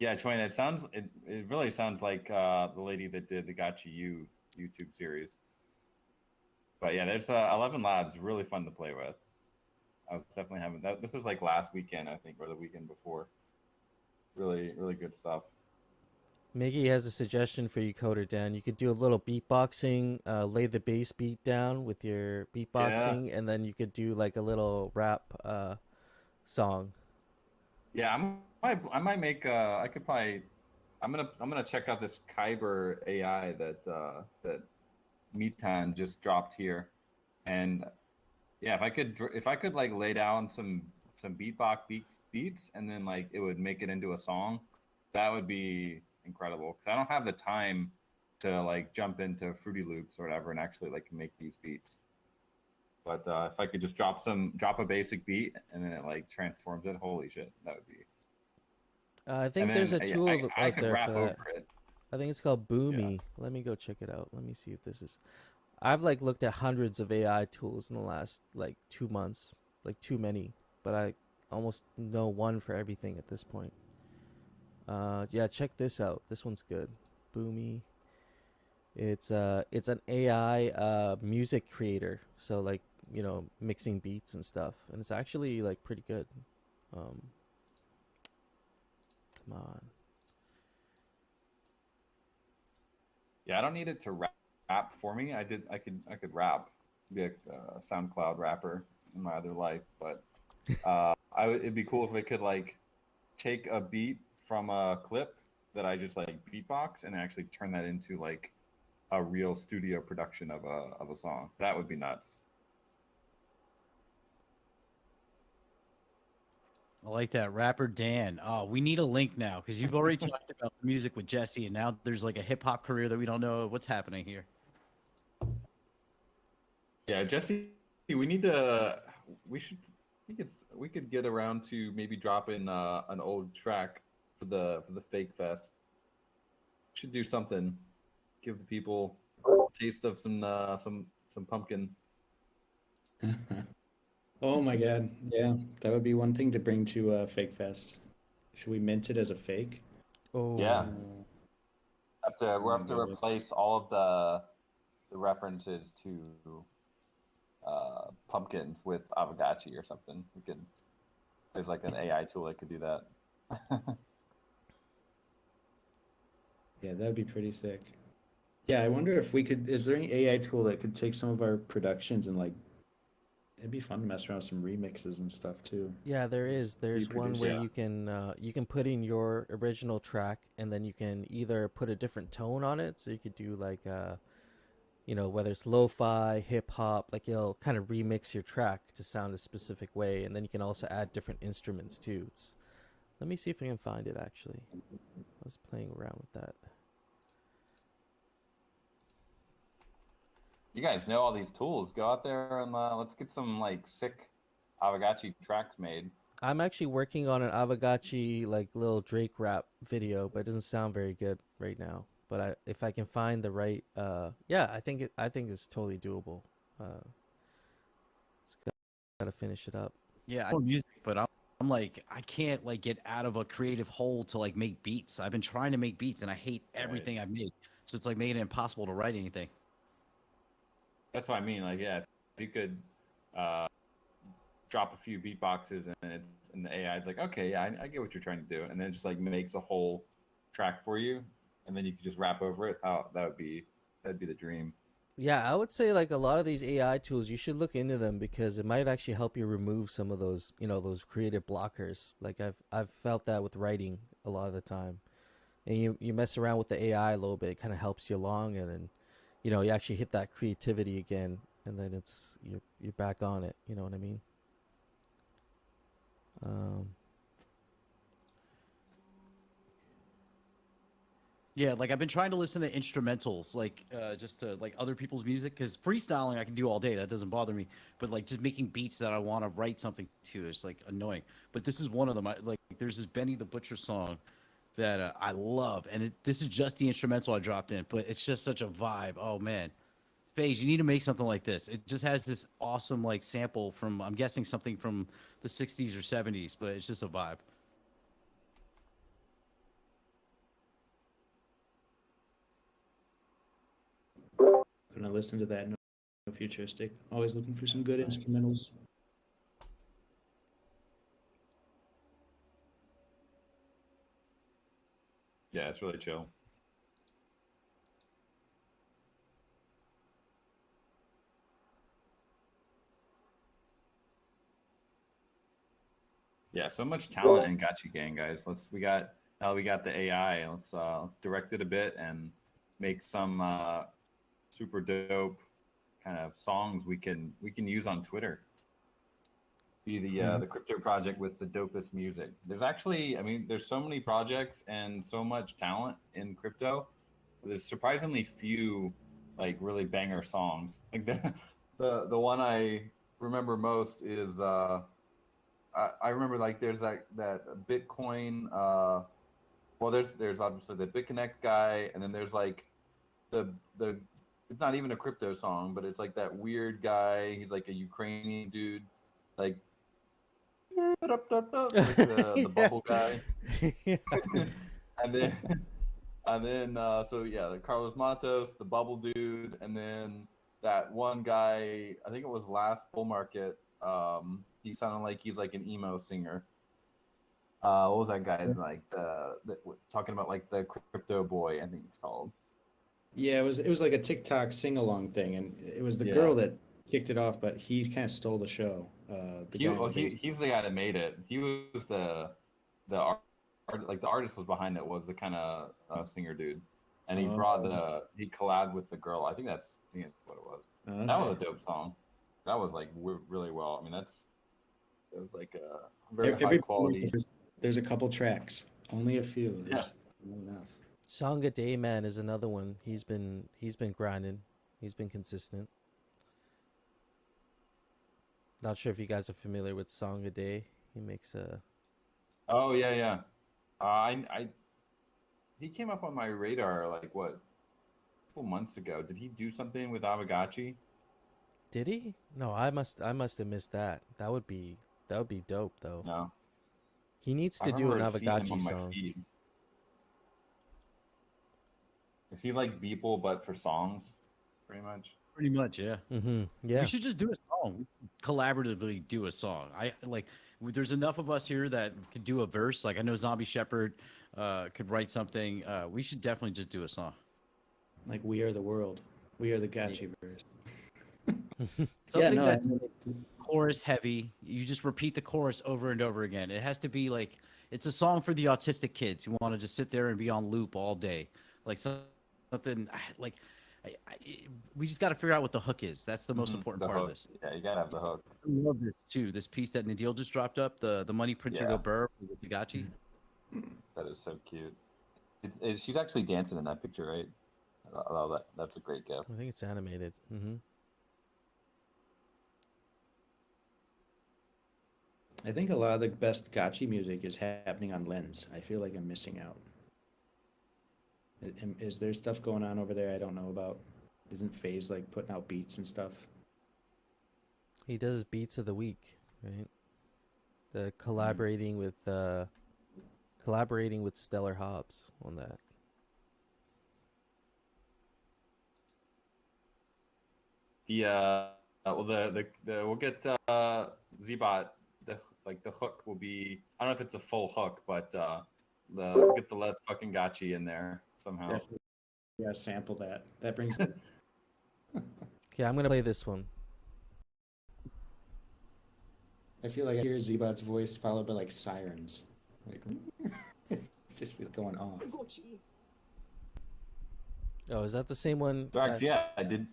Yeah, Choi, it really sounds like the lady that did the Gotchi YouTube series. But yeah, there's 11 Labs, really fun to play with. I was definitely having that. This was like last weekend, I think, or the weekend before. Really, really good stuff. Miggy has a suggestion for you, Coder Dan. You could do a little beatboxing, lay the bass beat down with your beatboxing, and then you could do like a little rap song. Yeah, I might make. I could probably. I'm gonna check out this Kyber AI that Mitan just dropped here, and yeah, if I could like lay down some beatbox beats and then like it would make it into a song, that would be incredible. Because I don't have the time to like jump into Fruity Loops or whatever and actually like make these beats. But if I could just drop a basic beat and then it like transforms it, holy shit, that would be. I think And there's a then, tool I out could there rap for that. over it. I think it's called Boomy. Let me go check it out. Let me see if this is. I've like looked at hundreds of AI tools in the last like 2 months, like too many, but I almost know one for everything at this point. Yeah, check this out. This one's good. Boomy. It's an AI music creator. So like, you know, mixing beats and stuff, and it's actually like pretty good. Come on. Yeah, I don't need it to rap for me. I could rap, be a SoundCloud rapper in my other life, but it'd be cool if it could like take a beat from a clip that I just like beatbox and actually turn that into like a real studio production of a song. That would be nuts. I like that rapper Dan. Oh, we need a link now because you've already talked about the music with Jesse, and now there's like a hip hop career that we don't know what's happening here. Yeah, Jesse, we need to. We should. We could get around to maybe dropping an old track for the Fake Fest. Should do something. Give the people a taste of some pumpkin. Oh my god. Yeah, that would be one thing to bring to Fake Fest. Should we mint it as a fake? Yeah, Oh, we'll have to replace all of the references to pumpkins with Aavegotchi or something. We could. There's like an AI tool that could do that. Yeah, that'd be pretty sick. Yeah, I wonder if we could. Is there any AI tool that could take some of our productions and like? It'd be fun to mess around with some remixes and stuff too. yeah, there is. There's one Reproduce where Yeah. you can put in your original track, and then you can either put a different tone on it, so you could do like you know, whether it's lo-fi, hip hop, like it'll kind of remix your track to sound a specific way, and then you can also add different instruments too. It's Let me see if I can find it actually. I was playing around with that. You guys know all these tools. Go out there and let's get some like sick Aavegotchi tracks made. I'm actually working on an Aavegotchi like little Drake rap video, but it doesn't sound very good right now. But if I can find the right, yeah, I think it's totally doable. Just gotta finish it up. Yeah, I know music, but I'm like I can't like get out of a creative hole to like make beats. I've been trying to make beats and I hate everything I've made. So it's like made it impossible to write anything. That's what I mean. Like, yeah, if you could uh, drop a few beatboxes and the AI is like, okay, yeah, I get what you're trying to do, and then it just like makes a whole track for you, and then you could just rap over it. Oh, that'd be the dream. Yeah, I would say like a lot of these AI tools, you should look into them because it might actually help you remove some of those, you know, those creative blockers. Like I've felt that with writing a lot of the time. And you mess around with the AI a little bit, it kind of helps you along, and then, you know, you actually hit that creativity again, and then you're back on it. You know what I mean? Um, Yeah, like I've been trying to listen to instrumentals, like just to like other people's music, because freestyling I can do all day. That doesn't bother me. But like just making beats that I want to write something to is like annoying. But this is one of them. Like there's this Benny the Butcher song that I love, and this is just the instrumental I dropped in, but it's just such a vibe. Oh man, FaZe, you need to make something like this. It just has this awesome like sample from I'm guessing something from the '60s or '70s, but it's just a vibe. Gonna listen to that. No, no futuristic. Always looking for some good instrumentals. Yeah, it's really chill. Yeah, so much talent in Gotcha Gang, guys. We got the AI. Let's direct it a bit and make some super dope kind of songs we can use on Twitter. Be the crypto project with the dopest music. There's actually, I mean, there's so many projects and so much talent in crypto. There's surprisingly few like really banger songs. Like the one I remember most is I remember like there's that Bitcoin well there's obviously the BitConnect guy, and then there's like the it's not even a crypto song, but it's like that weird guy. He's like a Ukrainian dude, like like the yeah. bubble guy. and then so yeah, the Carlos Matos, the bubble dude, and then that one guy, I think it was last bull market. He sounded like he's like an emo singer. What was that guy like the talking about like the crypto boy? I think it's called. Yeah, it was like a TikTok sing along thing, and it was the Yeah. girl that kicked it off, but he kind of stole the show. The guy in the bass. He's the guy that made it. He was the art, like the artist was behind it was the kind of singer dude, and he brought he collabed with the girl. I think that's what it was. That was a dope song. That was like really well. I mean, It was like a very high Every quality. there's a couple tracks, only a few. Yeah. There's not enough. Song a Day Man is another one. He's been grinding. He's been consistent. Not sure if you guys are familiar with Song a Day. He makes a Oh yeah, yeah. I he came up on my radar like what, a couple months ago. Did he do something with Aavegotchi? Did he? No, I must have missed that. That would be dope though. No, He needs I to do an remember seeing him Aavegotchi on my song. feed. Is he like Beeple but for songs, pretty much? Pretty much, yeah. Yeah. We should just do a song. Collaboratively do a song. I like. There's enough of us here that could do a verse. Like I know Zombie Shepherd could write something. We should definitely just do a song. Like We Are the World. We Are the Gotchi verse. Something no, that's chorus heavy. You just repeat the chorus over and over again. It has to be like it's a song for the autistic kids who want to just sit there and be on loop all day. Like something like we just got to figure out what the hook is. That's the most important The part hook. of this. Yeah, you gotta have the hook. I love this too. This piece that Nadil just dropped up, the money printer Yeah. go burr with the Gachi. That is so cute. She's actually dancing in that picture, right? Oh, that's a great gift. I think it's animated. I think a lot of the best Gotchi music is happening on Lens. I feel like I'm missing out. Is there stuff going on over there I don't know about? Isn't FaZe like putting out beats and stuff? He does beats of the week, right? The collaborating with Stellar Hobbs on that. We'll get Zbot. The hook will be, I don't know if it's a full hook, but we'll get the Let's Fucking Gotchi in there somehow. Definitely. Yeah, sample that. That brings the Yeah, I'm gonna play this one. I feel like I hear Zbot's voice followed by like sirens. Like just feel going off. Aavegotchi. Oh, is that the same one? Thrax, yeah, I did.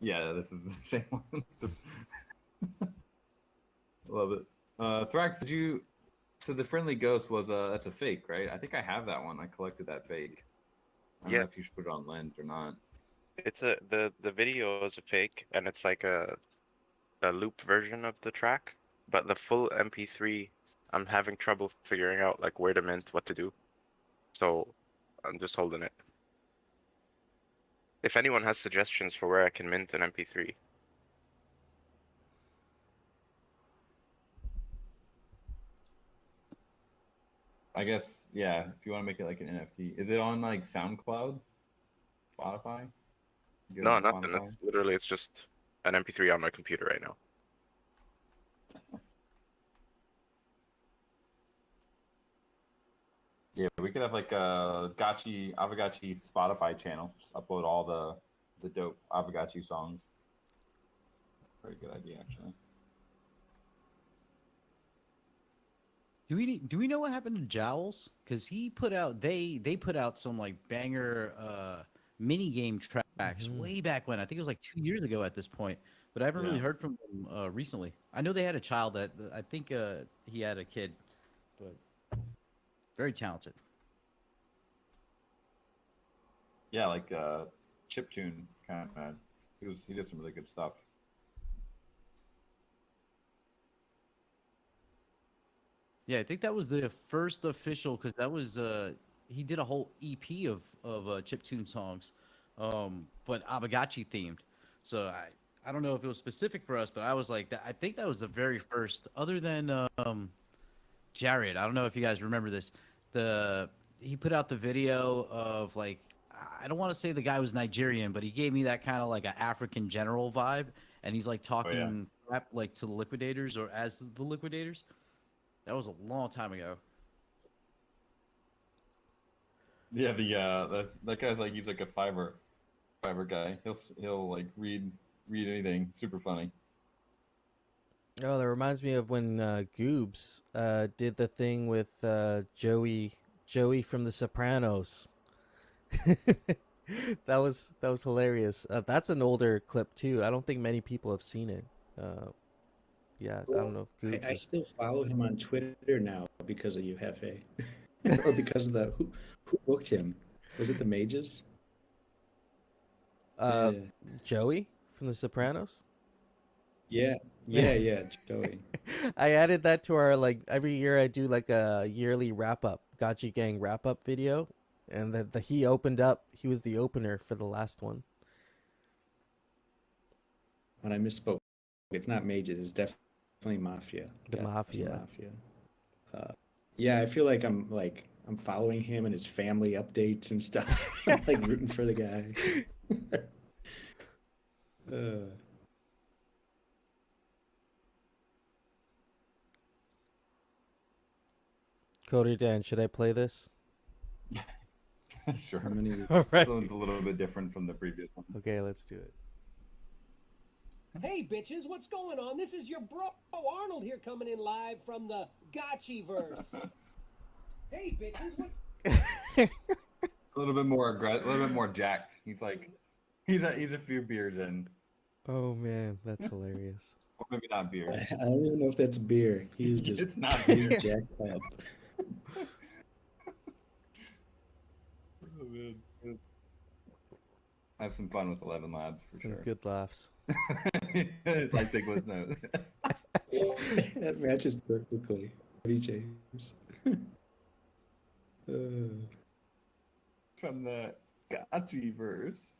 Yeah, this is the same one. Love it. Thrax, did you? So the Friendly Ghost was that's a fake, right? I think I have that one. I collected that fake. I don't know if you should put it on Lens or not. It's the video is a fake, and it's like a looped version of the track. But the full MP3, I'm having trouble figuring out like where to mint, what to do. So I'm just holding it. If anyone has suggestions for where I can mint an MP3. I guess, yeah, if you want to make it like an NFT. Is it on like SoundCloud? Spotify? You get it No, on nothing. Spotify? It's literally, it's just an MP3 on my computer right now. Yeah, we could have like a Aavegotchi Spotify channel. Just upload all the dope Aavegotchi songs. Very good idea, actually. Do we know what happened to Jowls? Because he put out they put out some like banger mini game tracks way back when. I think it was like 2 years ago at this point. But I haven't really heard from them recently. I know they had a child that I think he had a kid, but very talented. Yeah, like chiptune kind of. He did some really good stuff. Yeah, I think that was the first official because that was he did a whole EP of chiptune songs, but Aavegotchi themed. So I don't know if it was specific for us, but I was like, I think that was the very first, other than Jared. I don't know if you guys remember this. He put out the video of like, I don't want to say the guy was Nigerian, but he gave me that kind of like an African general vibe, and he's like talking rap like to the Liquidators or as the Liquidators. That was a long time ago. Yeah, that guy's like, he's like a Fiverr guy. He'll like read anything. Super funny. Oh, that reminds me of when Goobs did the thing with Joey from The Sopranos. that was hilarious. That's an older clip too. I don't think many people have seen it. yeah, I don't know if Goobs I is. still follow him on Twitter now because of you, Hefe. Or because of the who booked him? Was it the Mages? Uh, Yeah. Joey from The Sopranos. Yeah, Joey. I added that to our like every year I do like a yearly wrap up, Gotchi Gang wrap up video, and the he opened up. He was the opener for the last one. When I misspoke, it's not Mages. It's definitely Mafia. The Gotcha, Mafia. Mafia. Yeah, I feel like I'm following him and his family updates and stuff. I'm like rooting for the guy. uh, Coder Dan, should I play this? Sure. how many? All right. This one's a little bit different from the previous one. Okay, let's do it. Hey, bitches, what's going on? This is your bro Arnold here coming in live from the Gotchi verse. Hey, bitches, what? A little bit more aggressive, a little bit more jacked. He's like, he's a few beers in, Oh man, that's hilarious. or maybe not beers. I don't even know if that's beer. He's just It's not he's beer. jacked up. Oh, man. Have some fun with 11 Labs for Some sure. good laughs. Like Bigfoot's note. That matches perfectly. Eddie James. From the Gotchi verse.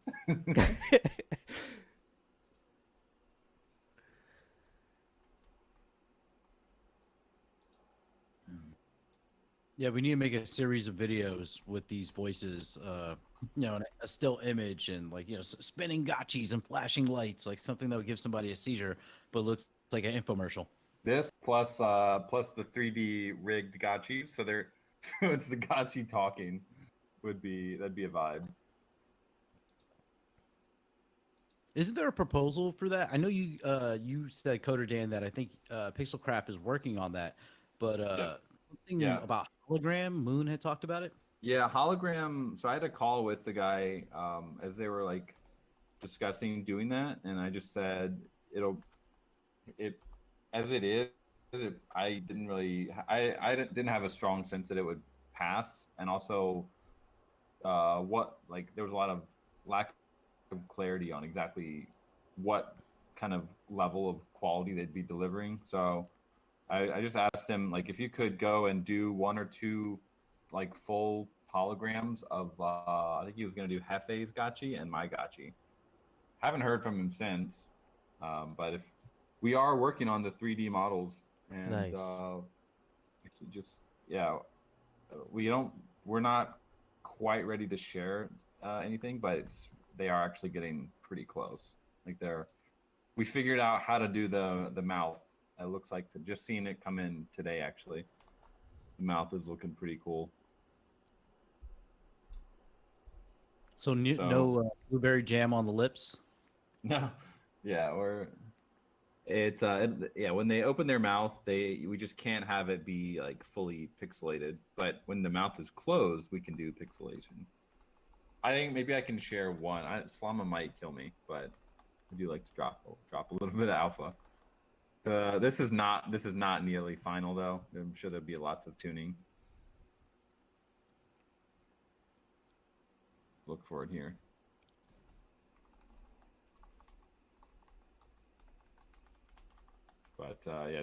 Yeah, we need to make a series of videos with these voices, and a still image and like, spinning gotchis and flashing lights, like something that would give somebody a seizure, but looks like an infomercial. This plus the 3D rigged Gotchi, so it's the Gotchi talking that'd be a vibe. Isn't there a proposal for that? I know you said, Coder Dan, that I think Pixelcraft is working on that, but something Yeah. about hologram. Moon had talked about it. Yeah, hologram. So I had a call with the guy as they were like discussing doing that, and I just said as it is. I didn't really. I didn't have a strong sense that it would pass, and also there was a lot of lack of clarity on exactly what kind of level of quality they'd be delivering. So I just asked him, like, if you could go and do one or two like full holograms of I think he was going to do Hefe's Gotchi and my Gotchi. Haven't heard from him since, but if we are working on the 3D models, and Nice. actually just we're not quite ready to share anything, but they are actually getting pretty close. Like we figured out how to do the mouth. It looks like just seeing it come in today, actually. The mouth is looking pretty cool. So no blueberry jam on the lips. No, yeah, or when they open their mouth, we just can't have it be like fully pixelated. But when the mouth is closed, we can do pixelation. I think maybe I can share one. Slama might kill me, but I do like to drop a little bit of alpha. This is not nearly final though. I'm sure there'll be lots of tuning. Look for it here. But yeah,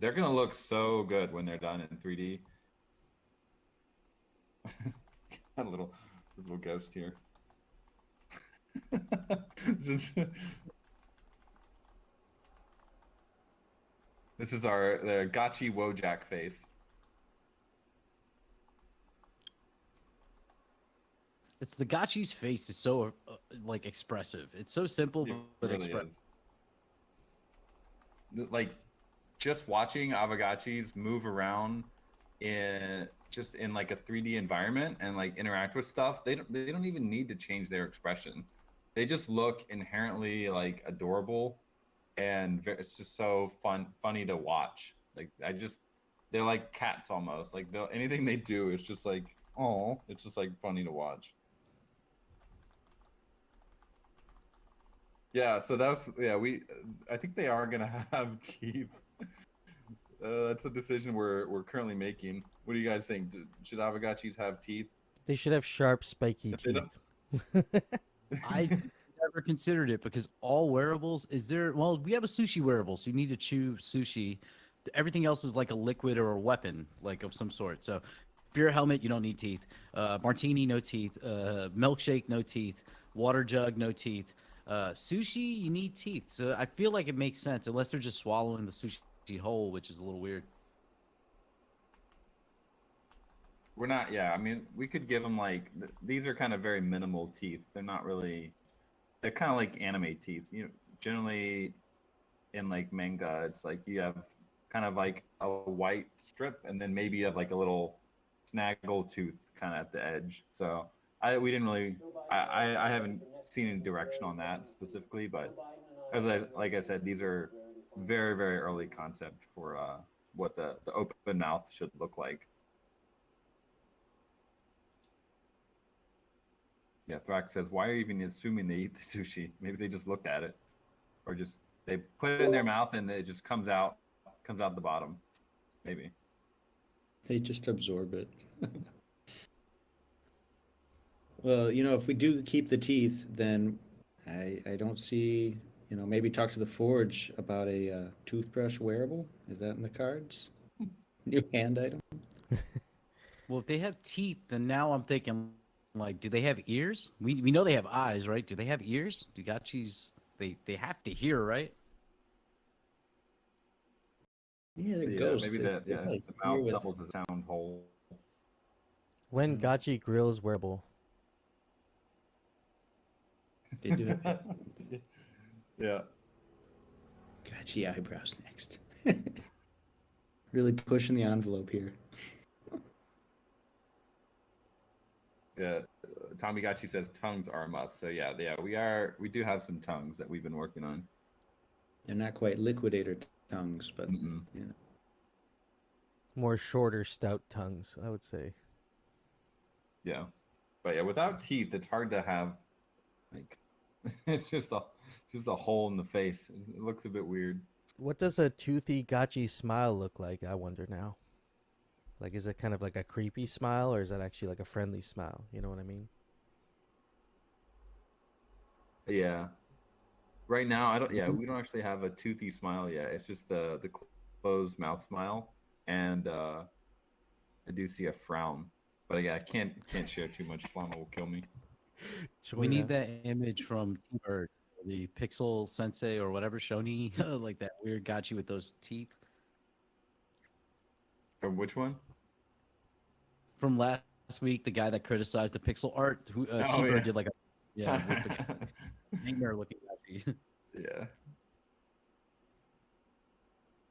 they're gonna look so good when they're done in 3D. Got this little ghost here. This is the Gotchi Wojak face. It's the Gotchi's face is so like expressive. It's so simple, It but really expressive. is. Like just watching Aavegotchis move around in like a 3D environment and like interact with stuff, they don't even need to change their expression. They just look inherently like adorable, and it's just so funny to watch. Like they're like cats almost. Like anything they do is just like, oh, it's just like funny to watch. Yeah, so that's yeah. I think they are gonna have teeth. That's a decision we're currently making. What do you guys think? Should Aavegotchis have teeth? They should have sharp, spiky If they don't, teeth. I never considered it because all wearables is there. Well, we have a sushi wearable, so you need to chew sushi. Everything else is like a liquid or a weapon, like of some sort. So, beer helmet, you don't need teeth. Martini, no teeth. Milkshake, no teeth. Water jug, no teeth. Sushi, you need teeth. So I feel like it makes sense, unless they're just swallowing the sushi whole, which is a little weird. we're not. Yeah, I mean, we could give them like these are kind of very minimal teeth. They're not really. They're kind of like anime teeth. You know, generally in like manga, it's like you have kind of like a white strip, and then maybe you have like a little snaggle tooth kind of at the edge. So we didn't really. I haven't seen any direction on that specifically, but like I said, these are very very early concept for what the open mouth should look like. Yeah, Thrax says, why are you even assuming they eat the sushi? Maybe they just look at it, or just they put it in their mouth and it just comes out the bottom. Maybe. They just absorb it. Well, if we do keep the teeth, then I don't see, maybe talk to the Forge about a toothbrush wearable. Is that in the cards? New hand item? Well, if they have teeth, then now I'm thinking, like, do they have ears? We know they have eyes, right? Do they have ears? Do gotchis, they have to hear, right? Yeah, they're Yeah, ghosts. maybe They- that. they Yeah, like the hear mouth with- doubles as a sound hole. When Gotchi grills wearable. They do it. Yeah. Gotchi eyebrows next. Really pushing the envelope here. Yeah. Tommy Gachi says tongues are a must. So yeah, we do have some tongues that we've been working on. They're not quite liquidator tongues, but Mm-mm. More shorter, stout tongues, I would say. Yeah. But yeah, without teeth, it's hard to have like it's just a hole in the face. It looks a bit weird. What does a toothy Gotchi smile look like, I wonder now? Like, is it kind of like a creepy smile, or is that actually like a friendly smile? You know what I mean? Yeah. Right now, we don't actually have a toothy smile yet. It's just the closed mouth smile, and I do see a frown. But yeah, I can't share too much. Fauna will kill me. We need that image from or the Pixel Sensei or whatever Shoni, like that weird gotchi with those teeth From which one? from last week. The guy that criticized the pixel art, who T-Bird yeah. did like with the nightmare looking gotchi.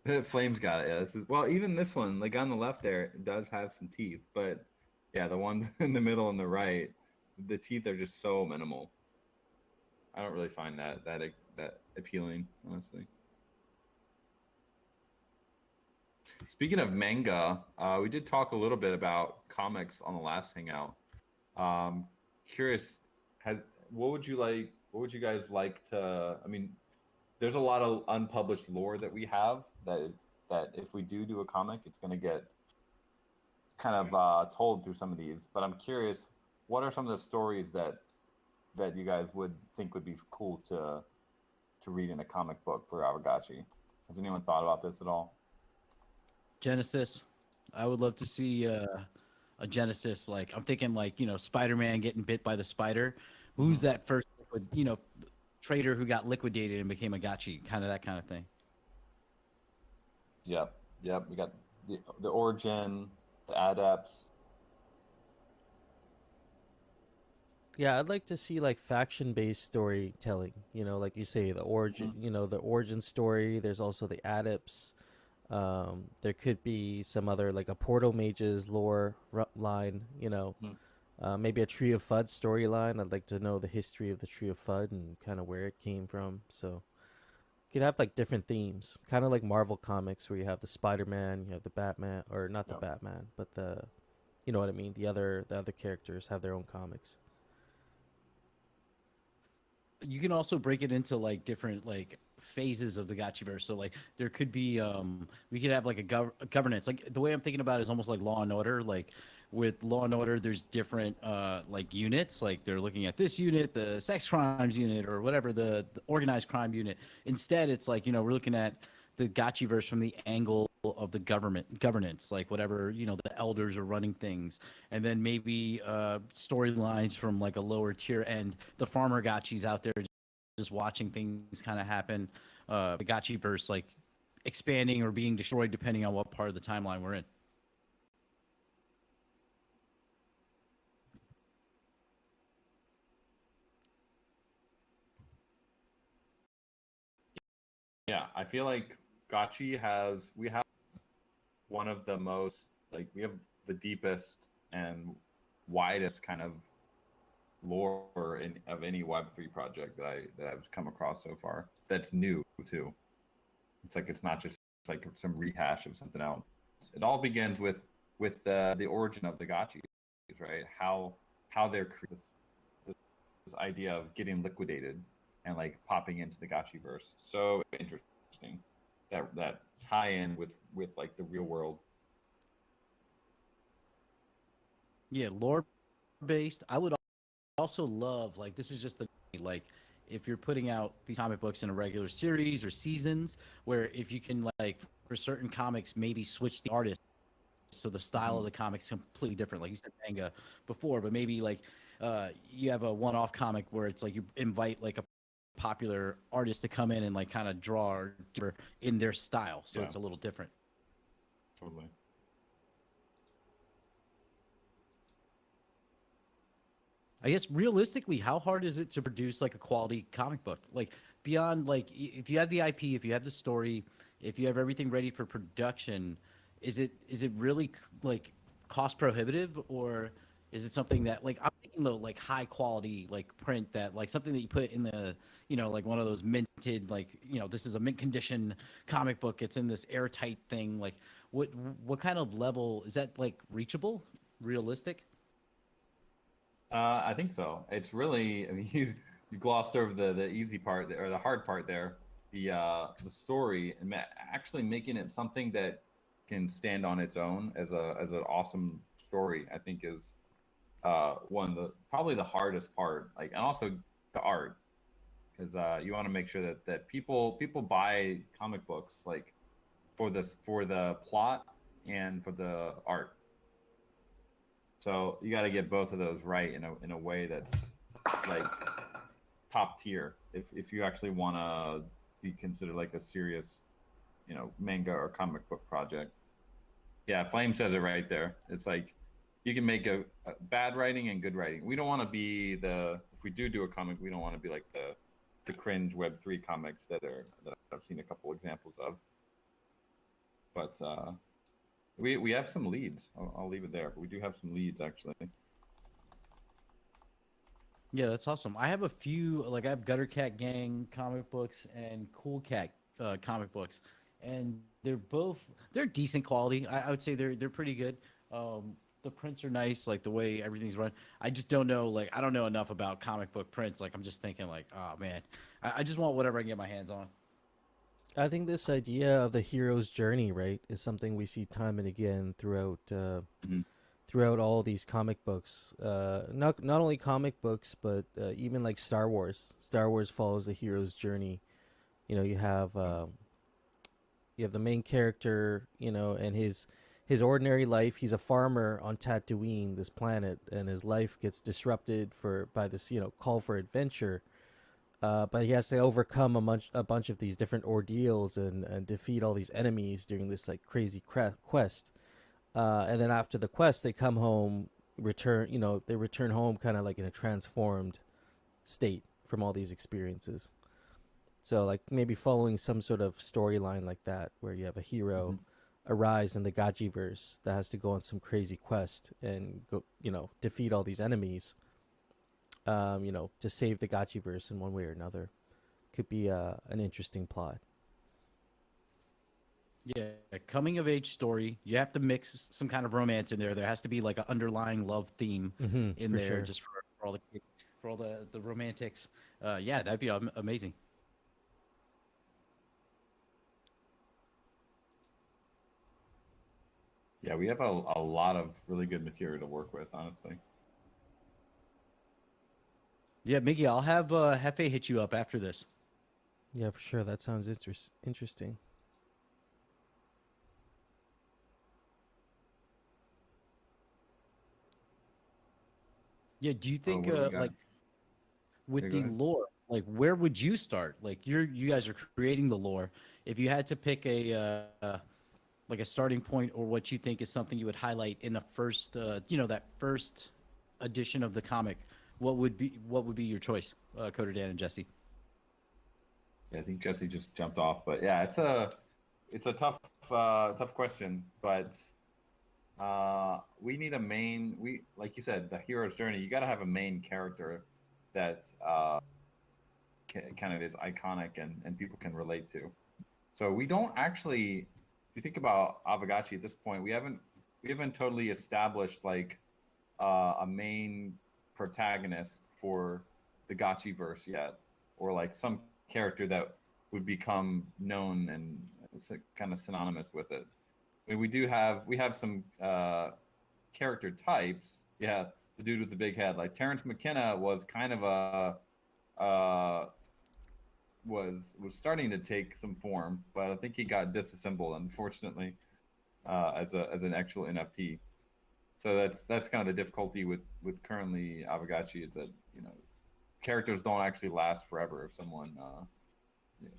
Yeah. Flames got it. Yeah, well, even this one, like on the left there, it does have some teeth, but yeah, the ones in the middle and the right, the teeth are just so minimal. I don't really find that appealing, honestly. Speaking of manga, we did talk a little bit about comics on the last hangout. Curious, what would you guys like to? I mean, there's a lot of unpublished lore that we have that if we do a comic, it's going to get kind of told through some of these. But I'm curious, what are some of the stories that you guys would think would be cool to read in a comic book for Aavegotchi? Has anyone thought about this at all? Genesis. I would love to see a Genesis. Like I'm thinking, like Spider-Man getting bit by the spider. Who's that first, trader who got liquidated and became a gotchi? Kind of that kind of thing. Yep. We got the origin, the adepts. Yeah, I'd like to see like faction-based storytelling. Like you say, the origin. The origin story. There's also the adepts. There could be some other like a Portal Mages lore line. Maybe a Tree of Fud storyline. I'd like to know the history of the Tree of Fud and kind of where it came from. So you could have like different themes, kind of like Marvel comics where you have the Spider-Man, you have the Batman, or not the Batman, but you know what I mean. The other characters have their own comics. you can also break it into like different like phases of the Gotchiverse. So like there could be we could have like a governance. Like the way I'm thinking about it is almost like Law and Order. Like with Law and Order, there's different like units. Like they're looking at this unit, the sex crimes unit, or whatever the organized crime unit. Instead, it's like we're looking at the Gotchiverse from the angle of the governance, like whatever the elders are running things, and then maybe storylines from like a lower tier end, the farmer Gotchis out there just watching things kind of happen, the Gotchiverse like expanding or being destroyed depending on what part of the timeline we're in. Yeah, I feel like we have one of the most, like, we have the deepest and widest kind of lore of any Web3 project that I've come across so far. That's new too. It's like it's not just like some rehash of something else. It all begins with the origin of the gotchis, right? How they're this idea of getting liquidated and like popping into the gotchiverse. So interesting that tie in with like the real world. Yeah, lore based. I would also love, like, this is just the like, if you're putting out these comic books in a regular series or seasons, where if you can, like, for certain comics maybe switch the artist so the style of the comic's completely different, like you said manga before, but maybe like you have a one-off comic where it's like you invite like a popular artist to come in and like kind of draw or in their style, so it's a little different. Totally. I guess realistically, how hard is it to produce like a quality comic book? Like beyond like if you have the IP, if you have the story, if you have everything ready for production, is it really like cost prohibitive, or is it something that like I'm thinking though like high quality like print, that like something that you put in the like one of those minted, like this is a mint condition comic book, it's in this airtight thing, like what kind of level is that, like reachable, realistic? I think so. It's really, I mean, you glossed over the easy part or the hard part there, the story, and actually making it something that can stand on its own as an awesome story. I think is one of the probably the hardest part. Like, and also the art, because you want to make sure that people buy comic books like for the plot and for the art. So you got to get both of those right in a way that's like top tier. If you actually want to be considered like a serious, manga or comic book project. Yeah, Flame says it right there. It's like you can make a bad writing and good writing. We don't want to be if we do a comic, we don't want to be like the cringe Web3 comics that I've seen a couple examples of. But we have some leads. I'll leave it there. But we do have some leads, actually. Yeah, that's awesome. I have a few, like I have Gutter Cat Gang comic books and Cool Cat comic books, and they're decent quality. I would say they're pretty good. The prints are nice, like the way everything's run. I just don't know, like I don't know enough about comic book prints. Like I'm just thinking, like, oh man, I just want whatever I can get my hands on. I think this idea of the hero's journey, right, is something we see time and again throughout all these comic books. Not only comic books, but even like Star Wars. Star Wars follows the hero's journey. You have the main character, and his ordinary life. He's a farmer on Tatooine, this planet, and his life gets disrupted by this call for adventure. But he has to overcome a bunch of these different ordeals and defeat all these enemies during this like crazy quest. And then after the quest, they come home, they return home kind of like in a transformed state from all these experiences. So like maybe following some sort of storyline like that, where you have a hero arise in the Gachiverse that has to go on some crazy quest and go, defeat all these enemies. To save the Gachiverse in one way or another, could be an interesting plot. Yeah, a coming of age story. You have to mix some kind of romance in there. There has to be like an underlying love theme in for there, sure. just for all the romantics. Yeah, that'd be amazing. Yeah, we have a lot of really good material to work with, honestly. Yeah, Mickey, I'll have Hefe hit you up after this. Yeah, for sure. That sounds interesting. Yeah, do you Oh, think what do we got? like with Yeah, go the ahead. lore, like where would you start? Like you guys are creating the lore. If you had to pick a like a starting point or what you think is something you would highlight in the first that first edition of the comic, what would be your choice, Coder Dan and Jesse? Yeah, I think Jesse just jumped off, but yeah, it's a tough question, but we need a main. We like you said, the hero's journey. You got to have a main character that kind of is iconic and people can relate to. So we don't actually. If you think about Aavegotchi at this point, we haven't totally established like a main protagonist for the Gotchi verse yet, or like some character that would become known and kind of synonymous with it. I mean, we have some character types. Yeah, the dude with the big head, like Terrence McKenna, was kind of a was starting to take some form, but I think he got disassembled, unfortunately, as an actual NFT. So that's kind of the difficulty with currently Aavegotchi, is that characters don't actually last forever if someone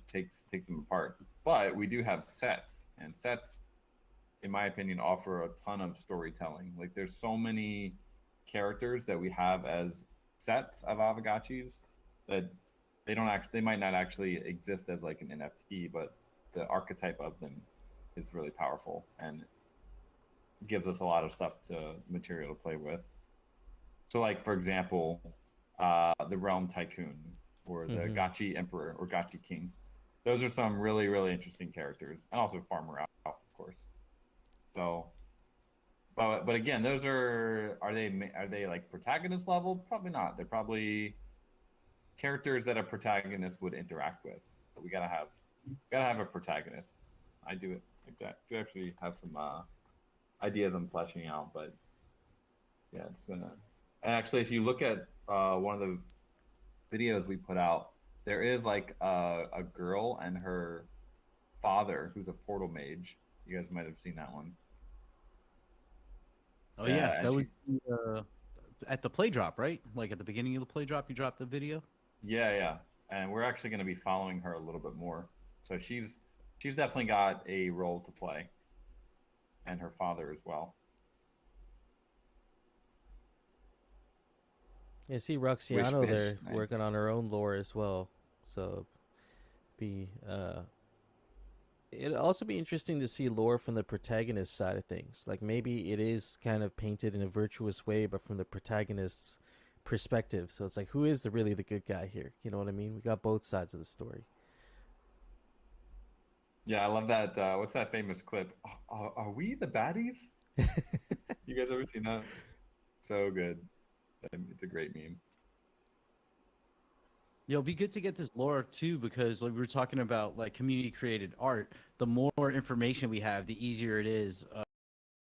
takes them apart. But we do have sets, and sets, in my opinion, offer a ton of storytelling. Like there's so many characters that we have as sets of Aavegotchis that they might not actually exist as like an NFT, but the archetype of them is really powerful and gives us a lot of stuff to material to play with. So, like for example, the Realm Tycoon or the Mm-hmm. Gotchi Emperor or Gotchi King. Those are some really really interesting characters, and also Farmer Ralph, of course. So, but again, those are they like protagonist level? Probably not. They're probably characters that a protagonist would interact with. But we gotta have a protagonist. I do it like that. Do actually have some ideas I'm fleshing out, but yeah, it's gonna. And actually, if you look at one of the videos we put out, there is like a girl and her father who's a portal mage. You guys might have seen that one. Oh yeah, Yeah, and that she, would be, at the play drop, right? Like at the beginning of the play drop, you dropped the video. yeah, and we're actually going to be following her a little bit more. So she's definitely got a role to play, and her father as well. Yeah, see Wish Roxiano bish, there nice. working on her own lore as well. So be it'd also be interesting to see lore from the protagonist side of things. Like maybe it is kind of painted in a virtuous way, but from the protagonist's perspective. So it's like, who is really the good guy here? You know what I mean? We got both sides of the story. Yeah, I love that. What's that famous clip? Are we the baddies? You guys ever seen that? So good. It's a great meme. Yeah, it'll be good to get this lore too, because like we were talking about like community created art. The more information we have, the easier it is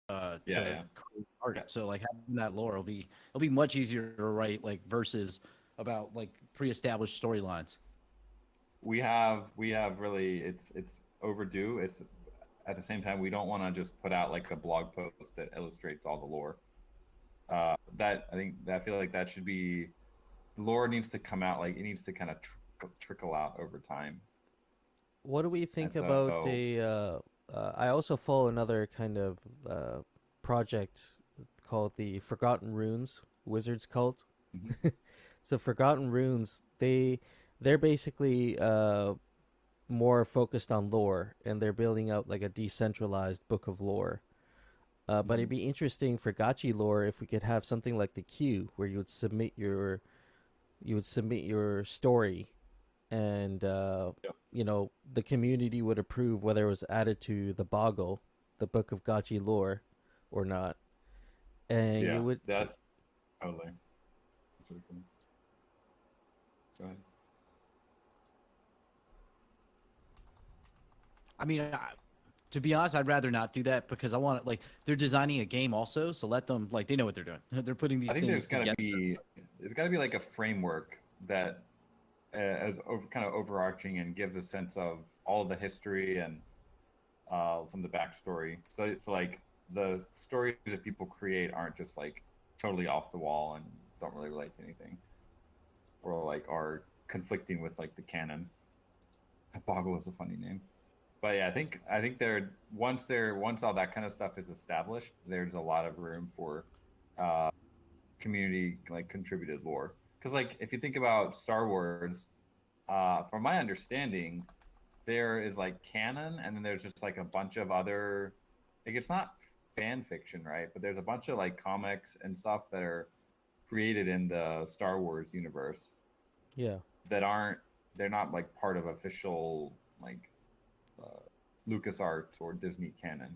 Yeah, to yeah. create art. Yeah. So like having that lore will be much easier to write like versus about like pre-established storylines. We have really it's overdue. It's at the same time we don't want to just put out like a blog post that illustrates all the lore. That I feel like that should be the lore needs to come out, like it needs to kind of trickle out over time. What do we And think about so a? I also follow another kind of project called the Forgotten Runes Wizards Cult. mhm. So Forgotten Runes, they're basically more focused on lore, and they're building out like a decentralized book of lore. But it'd Mhm. be interesting for Gachi lore if we could have something like the queue, where you would submit your story, and Yep. the community would approve whether it was added to the Boggle, the Book of Gachi lore, or not. And you Yeah, would that's totally. That's really cool. Go ahead. I mean, to be honest, I'd rather not do that because I want like they're designing a game also, so let them like they know what they're doing. They're putting these I think things together. there's got to be like a framework that kind of overarching and gives a sense of all of the history and some of the backstory. So it's like the stories that people create aren't just like totally off the wall and don't really relate to anything, or like are conflicting with like the canon. Boggle is a funny name, but yeah, I think once all that kind of stuff is established, there's a lot of room for uh, community like contributed lore. Because like if you think about Star Wars, from my understanding, there is like canon, and then there's just like a bunch of other, like it's not fan fiction, right? But there's a bunch of like comics and stuff that are created in the Star Wars universe Yeah. that they're not like part of official like uh, LucasArts or Disney canon.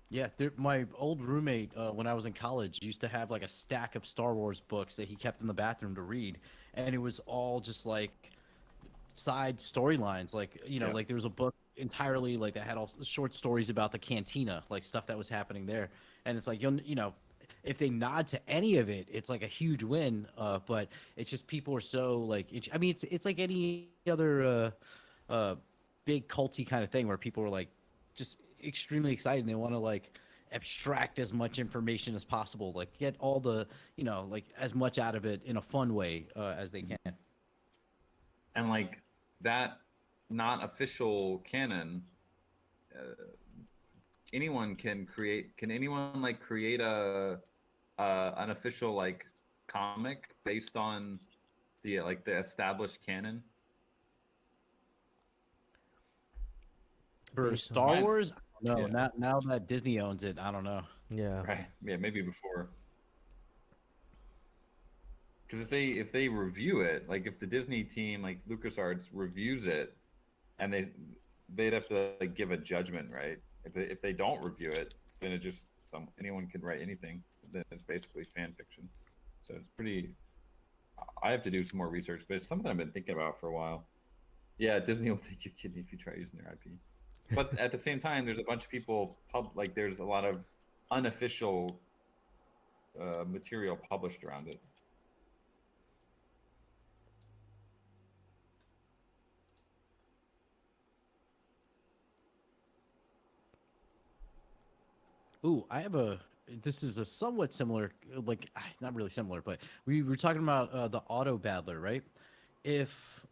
Yeah, my old roommate when I was in college used to have like a stack of Star Wars books that he kept in the bathroom to read, and it was all just like side storylines. Like Yeah. like there was a book entirely like that had all short stories about the cantina, like stuff that was happening there, and it's like if they nod to any of it, it's like a huge win. But it's just people are so like I mean it's like any other big culty kind of thing where people are like just extremely excited and they want to like abstract as much information as possible, like get all the like as much out of it in a fun way as they can. And like that not official canon, anyone can create. Can anyone like create a an official like comic based on the like the established canon? For Based on- Star Wars, no, Yeah. not now that Disney owns it, I don't know. Yeah. Right. Yeah, maybe before. Because if they review it, like if the Disney team, like LucasArts, reviews it, and they'd have to like give a judgment, right? If they don't review it, then it just anyone can write anything. Then it's basically fan fiction. So it's pretty. I have to do some more research, but it's something I've been thinking about for a while. Yeah, Disney will take your kidney if you try using their IP. But at the same time, there's a bunch of people like there's a lot of unofficial material published around it. Ooh, I have a. This is a somewhat similar, like not really similar, but we were talking about the auto battler, right? If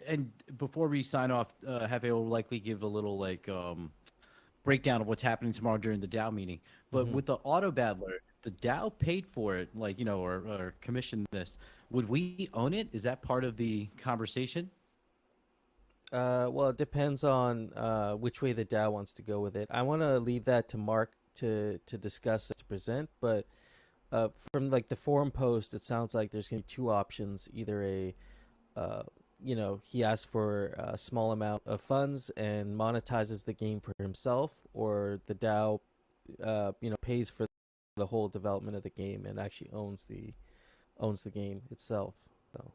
and before we sign off, Hefe will likely give a little like breakdown of what's happening tomorrow during the DAO meeting. But with the auto battler, the DAO paid for it, like or commissioned this. Would we own it? Is that part of the conversation? Well, it depends on which way the DAO wants to go with it. I want to leave that to Mark to discuss to present, but from like the forum post, it sounds like there's gonna be two options: either a he asks for a small amount of funds and monetizes the game for himself, or the DAO pays for the whole development of the game and actually owns the game itself. So.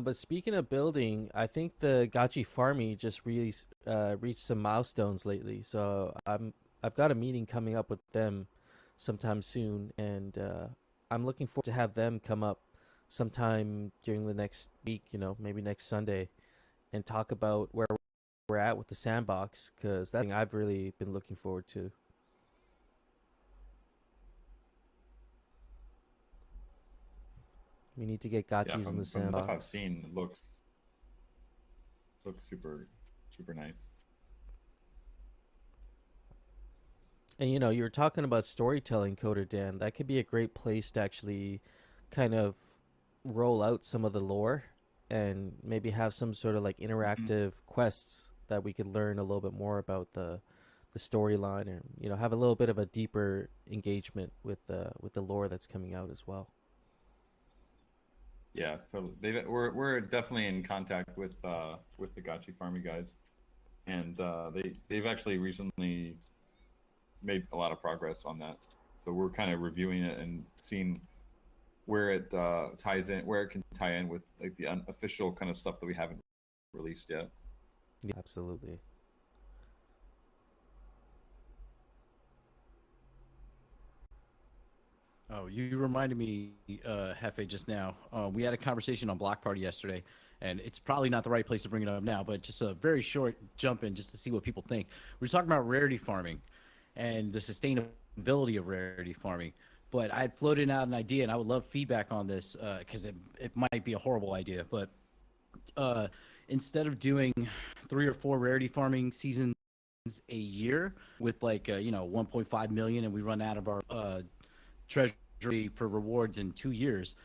But speaking of building, I think the Gachi Farmy just really reached some milestones lately. So I've got a meeting coming up with them sometime soon, and I'm looking forward to have them come up sometime during the next week. Maybe next Sunday, and talk about where we're at with the sandbox, because that's something I've really been looking forward to. We need to get gachis in the From stuff I've sandbox. seen, it looks super nice. And you were talking about storytelling, Coder Dan. That could be a great place to actually kind of roll out some of the lore and maybe have some sort of like interactive quests that we could learn a little bit more about the storyline, and have a little bit of a deeper engagement with the lore that's coming out as well. Yeah, totally. We're definitely in contact with the Gachi Farmy guys. and they've actually recently made a lot of progress on that. So we're kind of reviewing it and seeing where it ties in, where it can tie in with like the unofficial kind of stuff that we haven't released yet. Yeah, absolutely. Oh, you reminded me, Hefe, just now. We had a conversation on Block Party yesterday, and it's probably not the right place to bring it up now, but just a very short jump in just to see what people think. We were talking about rarity farming and the sustainability of rarity farming. But I had floated out an idea, and I would love feedback on this because it might be a horrible idea. But uh, instead of doing 3 or 4 rarity farming seasons a year with like 1.5 million, and we run out of our treasury for rewards in 2 years,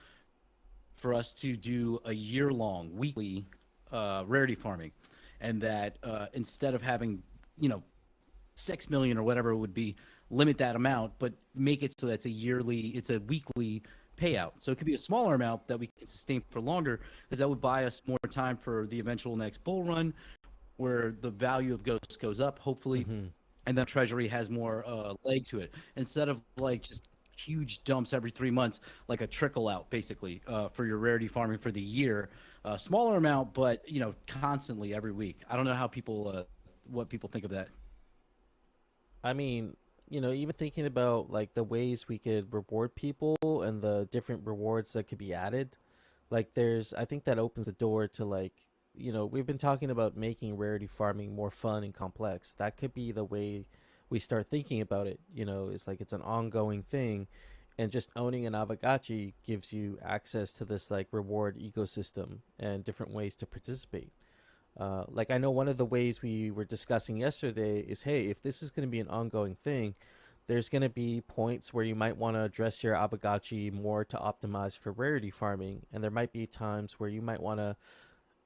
for us to do a year-long weekly rarity farming, and that instead of having 6 million or whatever it would be, limit that amount, but make it so that it's a weekly payout. So it could be a smaller amount that we can sustain for longer, because that would buy us more time for the eventual next bull run, where the value of ghosts goes up, hopefully, and then treasury has more leg to it, instead of like just huge dumps every 3 months, like a trickle out basically for your rarity farming for the year. Smaller amount, but constantly every week. I don't know how people what people think of that. I mean, even thinking about like the ways we could reward people and the different rewards that could be added, like I think that opens the door to like, we've been talking about making rarity farming more fun and complex. That could be the way we start thinking about it. It's like it's an ongoing thing, and just owning an Aavegotchi gives you access to this like reward ecosystem and different ways to participate. Like I know one of the ways we were discussing yesterday is, hey, if this is going to be an ongoing thing, there's going to be points where you might want to address your Aavegotchi more to optimize for rarity farming, and there might be times where you might want to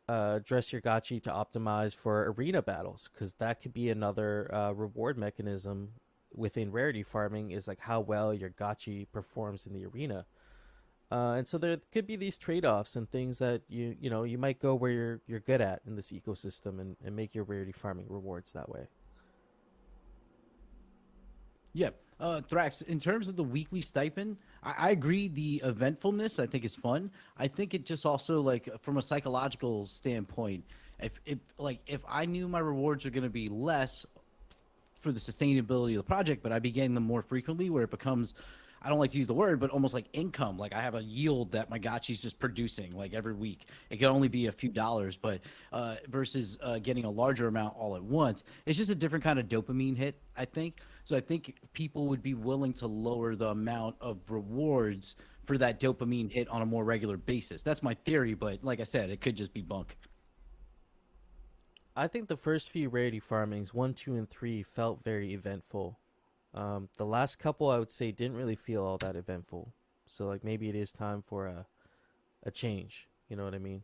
address your Gotchi to optimize for arena battles, because that could be another reward mechanism within rarity farming, is like how well your Gotchi performs in the arena. And so there could be these trade-offs and things that you might go where you're good at in this ecosystem, and make your rarity farming rewards that way. Yeah. Thrax, in terms of the weekly stipend, I agree. The eventfulness, I think, is fun. I think it just also, like, from a psychological standpoint, if I knew my rewards are going to be less for the sustainability of the project, but I be getting them more frequently, where it becomes, I don't like to use the word, but almost like income. Like I have a yield that my gotchi's just producing like every week. It can only be a few dollars, but versus getting a larger amount all at once, it's just a different kind of dopamine hit, I think. So I think people would be willing to lower the amount of rewards for that dopamine hit on a more regular basis. That's my theory, but like I said, it could just be bunk. I think the first few rarity farmings, 1, 2, and 3, felt very eventful. The last couple, I would say, didn't really feel all that eventful. So like maybe it is time for a change. You know what I mean?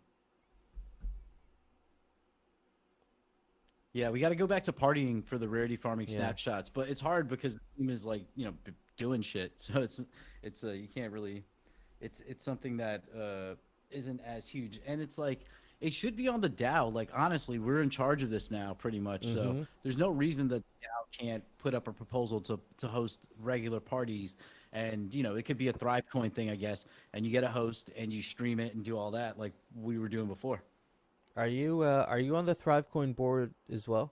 Yeah, we got to go back to partying for the rarity farming Yeah. snapshots, but it's hard because the team is like doing shit, so it's you can't really. It's something that isn't as huge, and it's like it should be on the DAO. Like honestly, we're in charge of this now, pretty much. So there's no reason that DAO can't put up a proposal to host regular parties, and it could be a ThriveCoin thing, I guess, and you get a host and you stream it and do all that like we were doing before. Are you on the ThriveCoin board as well?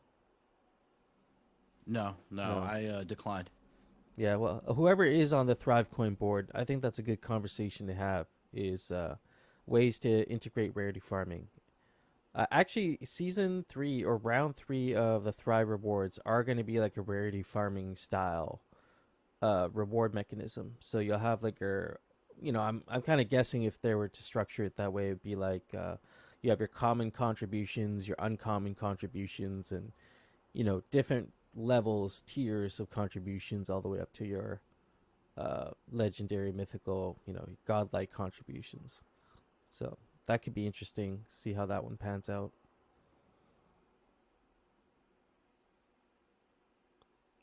No, No. I declined. Yeah, well, whoever is on the ThriveCoin board, I think that's a good conversation to have, is ways to integrate rarity farming. Actually, season 3 or round 3 of the Thrive rewards are going to be like a rarity farming style reward mechanism. So you'll have like I'm kind of guessing if they were to structure it that way, it'd be like you have your common contributions, your uncommon contributions, and different levels, tiers of contributions, all the way up to your legendary, mythical, godlike contributions. So that could be interesting. See how that one pans out.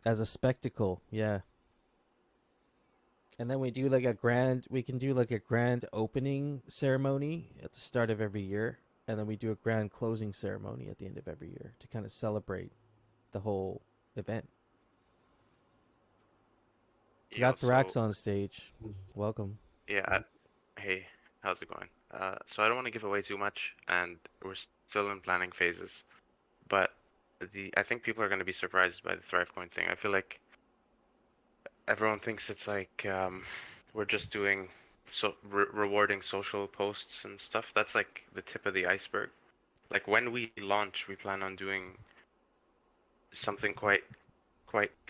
As a spectacle, yeah. And then we can do like a grand opening ceremony at the start of every year. and then we do a grand closing ceremony at the end of every year to kind of celebrate the whole event. We Yo, got so Thrax on stage. Welcome. yeah, hey, how's it going? So I don't want to give away too much, and we're still in planning phases, but I think people are going to be surprised by the ThriveCoin thing. I feel like everyone thinks it's like we're just doing rewarding social posts and stuff. That's like the tip of the iceberg. Like when we launch, we plan on doing something quite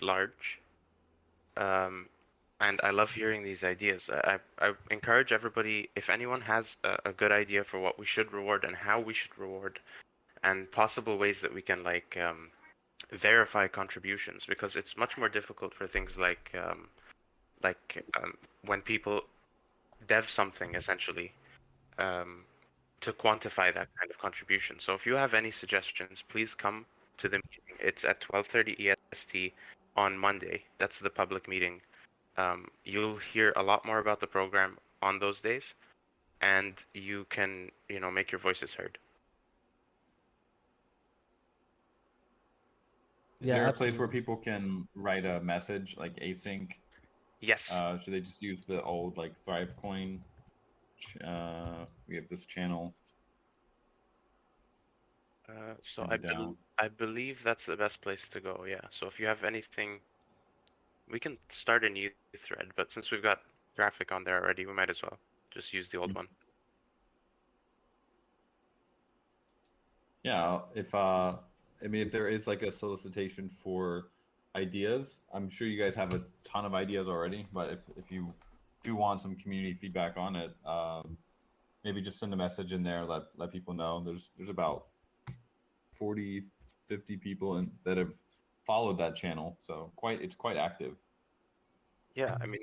large. And I love hearing these ideas. I encourage everybody, if anyone has a good idea for what we should reward and how we should reward, and possible ways that we can like verify contributions, because it's much more difficult for things like when people dev something essentially um, to quantify that kind of contribution. So if you have any suggestions, please come to the meeting. It's at 12:30 EST on Monday. That's the public meeting. You'll hear a lot more about the program on those days, and you can, make your voices heard. Is Yeah, there a place absolutely. where people can write a message like async? Yes. Should they just use the old like ThriveCoin? We have this channel. So Written down. I believe that's the best place to go. Yeah. So if you have anything, we can start a new thread, but since we've got graphic on there already, we might as well just use the old one. Yeah, if if there is like a solicitation for ideas, I'm sure you guys have a ton of ideas already, but if you do want some community feedback on it, maybe just send a message in there, let people know. There's about 40, 50 people that have followed that channel, so it's quite active. Yeah, I mean,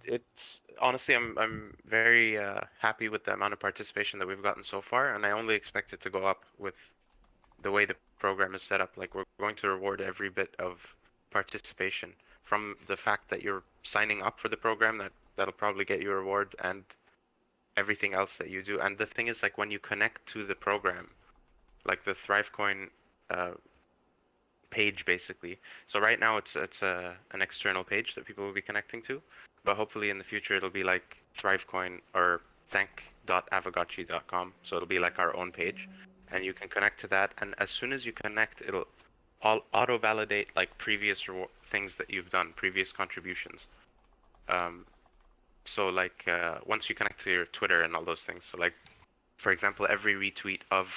it's honestly, I'm very happy with the amount of participation that we've gotten so far, and I only expect it to go up with the way the program is set up. Like we're going to reward every bit of participation, from the fact that you're signing up for the program, that'll probably get you a reward, and everything else that you do. And the thing is, like when you connect to the program, like the ThriveCoin page basically. So right now it's an external page that people will be connecting to, but hopefully in the future it'll be like ThriveCoin or thank.aavegotchi.com. So it'll be like our own page, and you can connect to that. And as soon as you connect, it'll auto validate like previous things that you've done, previous contributions. So like once you connect to your Twitter and all those things. So like for example, every retweet of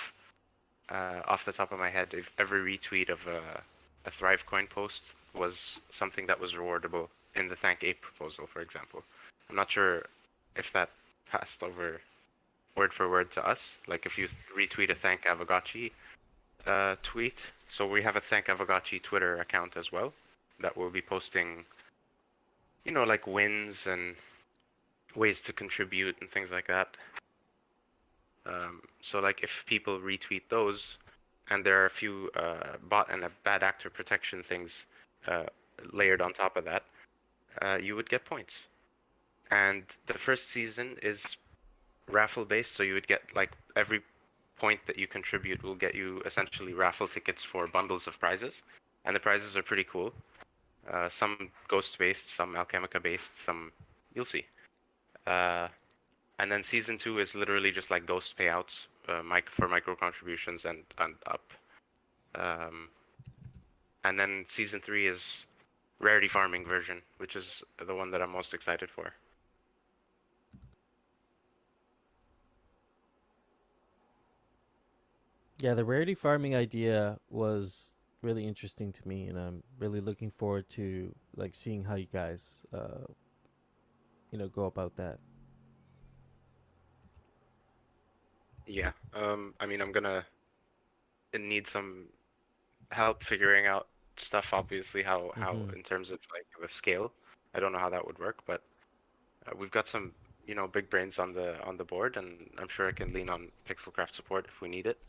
off the top of my head, if every retweet of a ThriveCoin post was something that was rewardable in the Thank Ape proposal, for example. I'm not sure if that passed over word for word to us. Like if you retweet a Thank Aavegotchi tweet, so we have a Thank Aavegotchi Twitter account as well that will be posting, like wins and ways to contribute and things like that. So like if people retweet those, and there are a few bot and a bad actor protection things layered on top of that, you would get points. And the first season is raffle based, so you would get like every point that you contribute will get you essentially raffle tickets for bundles of prizes, and the prizes are pretty cool. Some ghost based, some alchemica based, some you'll see. And then season 2 is literally just like ghost payouts, for micro contributions and up. And then season 3 is rarity farming version, which is the one that I'm most excited for. Yeah, the rarity farming idea was really interesting to me, and I'm really looking forward to like seeing how you guys, go about that. Yeah, I mean, I'm gonna need some help figuring out stuff. Obviously, how Mhm. in terms of like the scale, I don't know how that would work, but we've got some big brains on the board, and I'm sure I can lean on Pixelcraft support if we need it.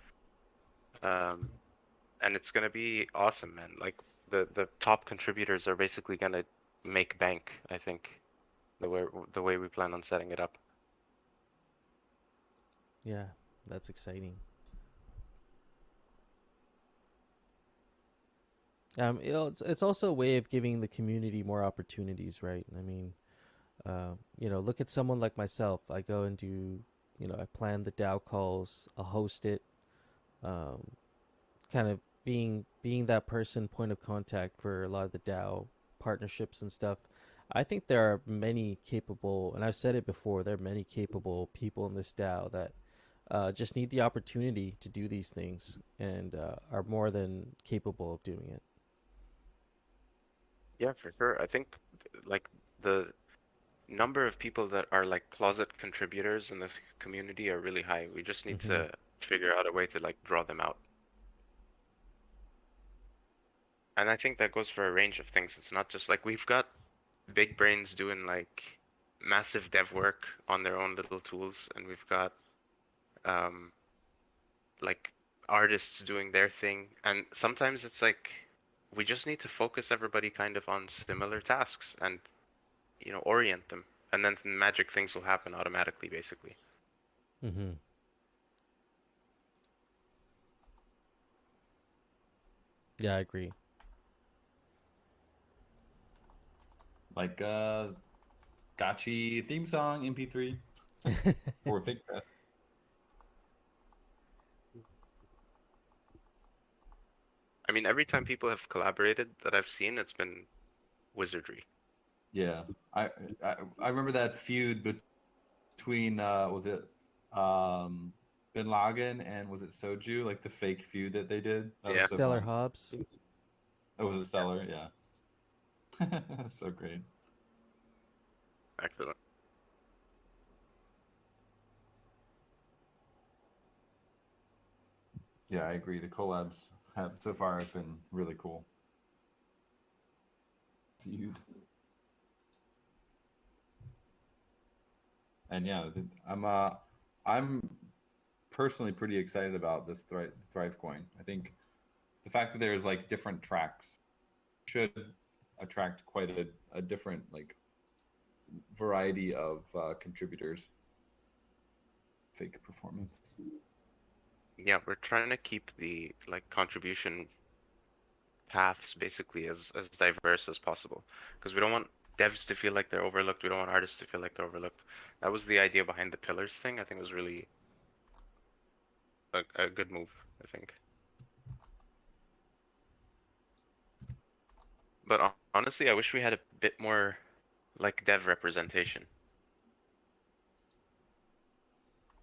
And it's gonna be awesome, man. Like the top contributors are basically gonna make bank, I think, the way we plan on setting it up. Yeah, that's exciting. It's also a way of giving the community more opportunities, right? I mean, look at someone like myself. I go and do, I plan the DAO calls, I'll host it, um, kind of being that person point of contact for a lot of the DAO partnerships and stuff. I think there are many capable, and I've said it before, there are many capable people in this DAO that just need the opportunity to do these things and are more than capable of doing it. Yeah, for sure. I think like the number of people that are like closet contributors in the community are really high. We just need Hmm. to figure out a way to like draw them out. And I think that goes for a range of things. It's not just like we've got big brains doing like massive dev work on their own little tools, and we've got um like artists doing their thing. And sometimes it's like we just need to focus everybody kind of on similar tasks and orient them, and then magic things will happen automatically, basically. Hmm. Yeah, I agree. Like Gotchi theme song MP3 for Fake Fest. I mean, every time people have collaborated that I've seen, it's been wizardry. Yeah, I remember that feud between was it Bin Laden and was it Soju, like the fake feud that they did? That Yeah. was so Stellar fun. Hobbs. Oh, was it Stellar? Yeah. So great. Excellent. Yeah, I agree. The collabs have so far have been really cool. Feud. And yeah, I'm personally pretty excited about this Thrive coin. I think the fact that there's like different tracks should attract quite a different like variety of contributors. Fake performance. Yeah, we're trying to keep the like contribution paths basically as diverse as possible, because we don't want devs to feel like they're overlooked. We don't want artists to feel like they're overlooked. That was the idea behind the pillars thing. I think it was really a good move, I think. But honestly, I wish we had a bit more like dev representation.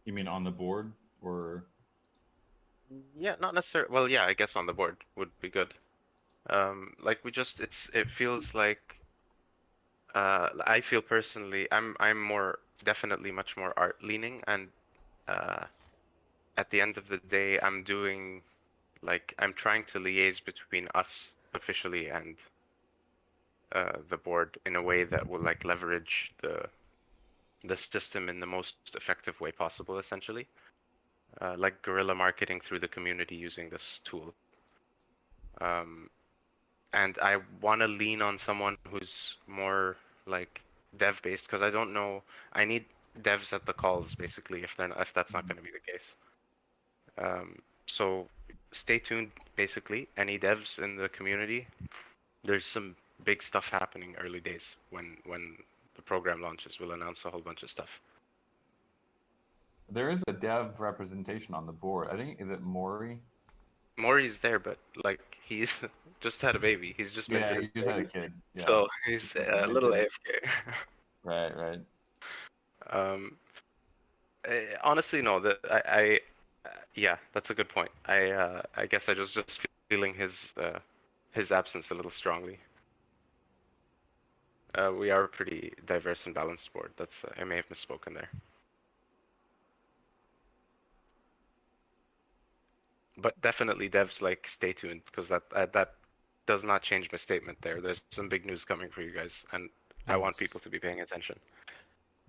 You mean on the board or? Yeah, not necessarily. Well, yeah, I guess on the board would be good. Like it feels like I feel personally, I'm more definitely much more art leaning, and uh, at the end of the day, I'm trying to liaise between us officially and the board in a way that will like leverage the system in the most effective way possible, essentially. Like guerrilla marketing through the community using this tool. Um, and I want to lean on someone who's more like dev based, because I don't know. I need devs at the calls basically if that's not going to be the case. So stay tuned. Basically, any devs in the community, there's some big stuff happening early days when the program launches. We'll announce a whole bunch of stuff. There is a dev representation on the board. I think is it Maury? Maury's there, but like he's just had a baby. He's just Yeah, minted his he just had a baby, kid. Yeah, so he's a little kid. AFK. Right, right. um, Honestly, no. Yeah, that's a good point. I guess I just feeling his absence a little strongly. We are a pretty diverse and balanced board. That's I may have misspoken there. But definitely, devs, like stay tuned, because that does not change my statement there. There's some big news coming for you guys, and I want people Yes. to be paying attention.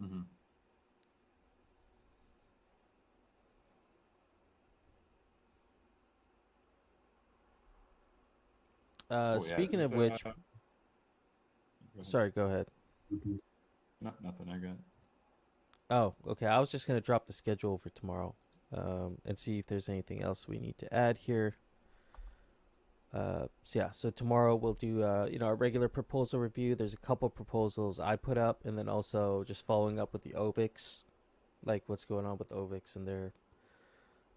Mm-hmm. Cool. Yeah, this Speaking is of which, go ahead. sorry, go ahead. Nothing. I got. Oh, okay. I was just gonna drop the schedule for tomorrow, and see if there's anything else we need to add here. So yeah, so tomorrow we'll do a regular proposal review. There's a couple proposals I put up, and then also just following up with the OVIX, like what's going on with OVIX and their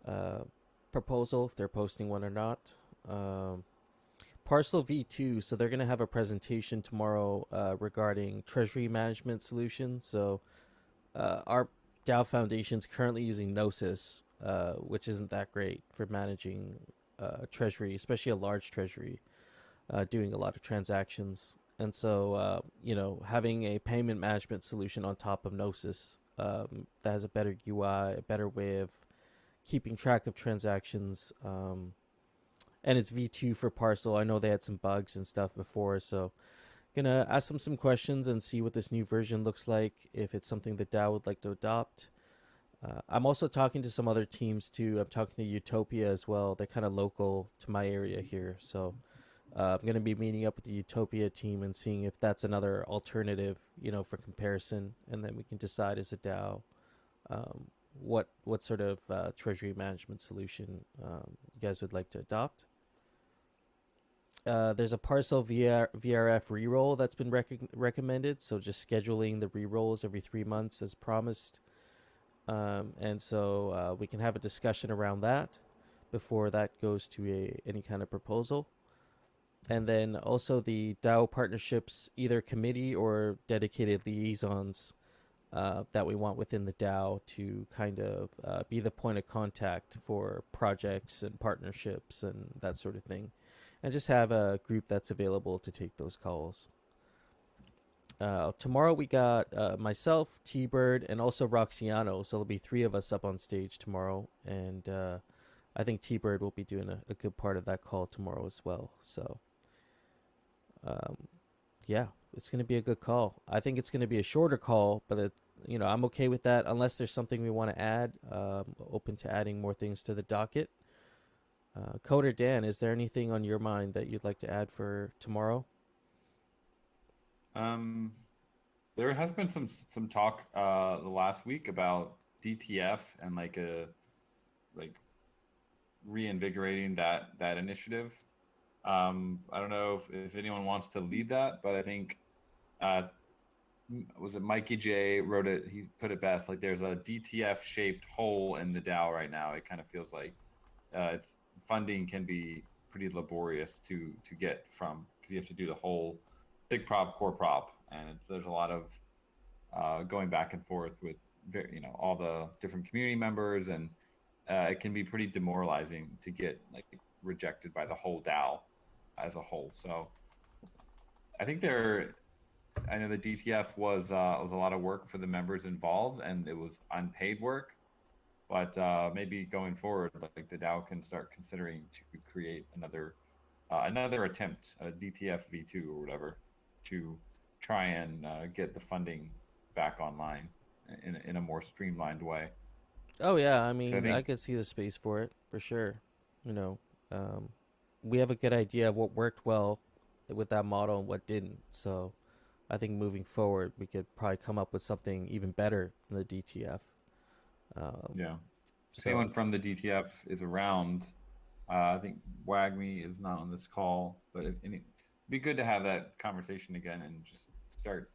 uh, proposal, if they're posting one or not. Um, Parcel V2, so they're going to have a presentation tomorrow regarding treasury management solutions. So our DAO Foundation's currently using Gnosis, which isn't that great for managing treasury, especially a large treasury, doing a lot of transactions. And so, having a payment management solution on top of Gnosis that has a better UI, a better way of keeping track of transactions, and it's V2 for Parcel. I know they had some bugs and stuff before, so gonna ask them some questions and see what this new version looks like, if it's something that DAO would like to adopt. I'm also talking to some other teams too. I'm talking to Utopia as well. They're kind of local to my area here, so I'm gonna be meeting up with the Utopia team and seeing if that's another alternative, for comparison, and then we can decide as a DAO what sort of treasury management solution you guys would like to adopt. There's a Parcel VRF reroll that's been recommended, so just scheduling the rerolls every 3 months as promised. And so we can have a discussion around that before that goes to any kind of proposal. And then also the DAO partnerships, either committee or dedicated liaisons that we want within the DAO to kind of be the point of contact for projects and partnerships and that sort of thing. And just have a group that's available to take those calls. Tomorrow we got myself, T-Bird, and also Roxiano. So there'll be 3 of us up on stage tomorrow. And I think T-Bird will be doing a good part of that call tomorrow as well. So, yeah, it's going to be a good call. I think it's going to be a shorter call, but I'm okay with that unless there's something we want to add. Open to adding more things to the docket. Coder Dan, is there anything on your mind that you'd like to add for tomorrow? There has been some talk the last week about DTF and like reinvigorating that initiative. I don't know if anyone wants to lead that, but I think was it Mikey J wrote it. He put it best. Like there's a DTF shaped hole in the DAO right now. It kind of feels like it's funding can be pretty laborious to get from, because you have to do the whole big prop, core prop, and there's a lot of going back and forth with all the different community members, and it can be pretty demoralizing to get like rejected by the whole DAO as a whole. So I think I know the DTF was a lot of work for the members involved, and it was unpaid work. But maybe going forward, like the DAO can start considering to create another attempt, a DTF V2 or whatever, to try and get the funding back online in a more streamlined way. Oh yeah, I mean, So I could see the space for it for sure. We have a good idea of what worked well with that model and what didn't. So I think moving forward, we could probably come up with something even better than the DTF. Yeah. If So anyone from the DTF is around, I think Wagme is not on this call, but it'd be good to have that conversation again and just start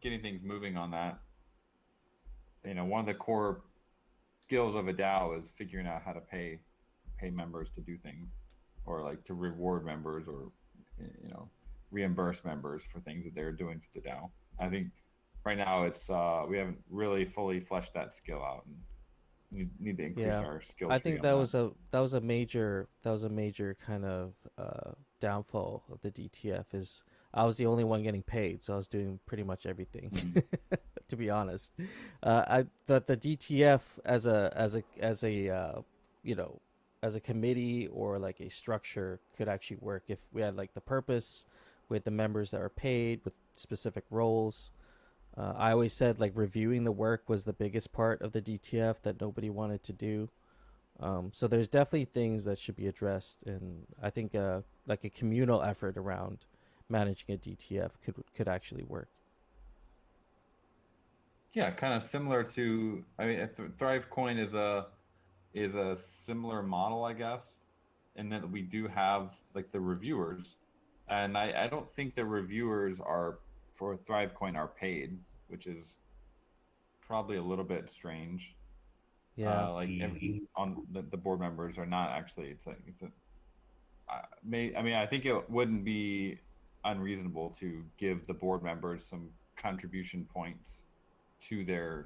getting things moving on that. One of the core skills of a DAO is figuring out how to pay members to do things, or like to reward members, or reimburse members for things that they're doing for the DAO. I think right now it's we haven't really fully fleshed that skill out, and need to increase our skill tree. I think that was a major kind of downfall of the DTF. Is I was the only one getting paid, so I was doing pretty much everything. To be honest, I thought the DTF as a committee or like a structure could actually work if we had like the purpose with the members that are paid with specific roles. I always said like reviewing the work was the biggest part of the DTF that nobody wanted to do. So there's definitely things that should be addressed, and I think like a communal effort around managing a DTF could actually work. Yeah, kind of similar to, I mean, Thrive Coin is a similar model, I guess. and then we do have like the reviewers, and I don't think the reviewers are for ThriveCoin are paid, which is probably a little bit strange. Yeah. Like on the board members are not actually. It's a I mean, I think it wouldn't be unreasonable to give the board members some contribution points to the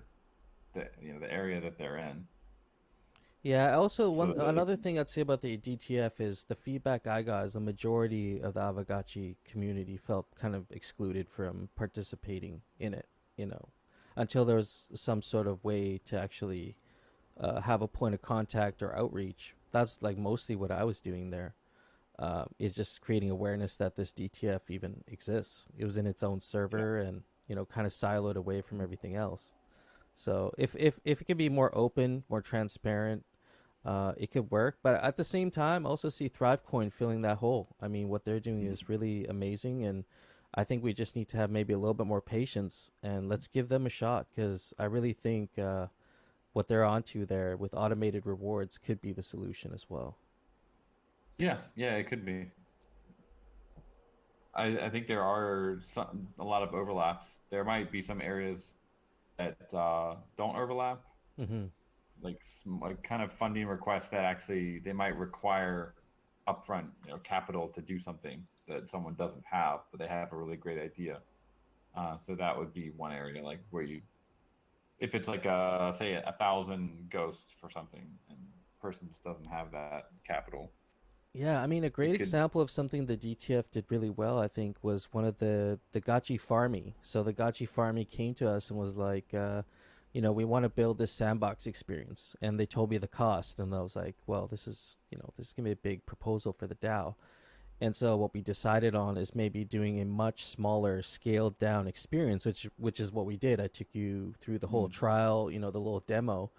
area that they're in. Yeah, also So another thing I'd say about the DTF is the feedback I got is the majority of the Aavegotchi community felt kind of excluded from participating in it, you know, until there was some sort of way to actually have a point of contact or outreach. That's like mostly what I was doing there, is just creating awareness that this DTF even exists. It was in its own server and, you know, kind of siloed away from everything else. So if it could be more open, more transparent, it could work. But at the same time, I also see ThriveCoin filling that hole. I mean, what they're doing is really amazing, and I think we just need to have maybe a little bit more patience and let's give them a shot, because I really think what they're onto there with automated rewards could be the solution as well. yeah, it could be. I think there are a lot of overlaps. There might be some areas that don't overlap, Mm-hmm. like kind of funding requests that actually they might require upfront capital to do something that someone doesn't have, but they have a really great idea. So that would be one area, like where if it's like say 1,000 ghosts for something, and the person just doesn't have that capital. Yeah, I mean, a great could- example of something the DTF did really well, I think, was one of the Gotchi Farmy. So the Gotchi Farmy came to us and was like, you know, we want to build this sandbox experience, and they told me the cost, and I was like, well, this is gonna be a big proposal for the DAO. And so what we decided on is maybe doing a much smaller, scaled down experience, which is what we did. I took you through the whole trial, you know, the little demo.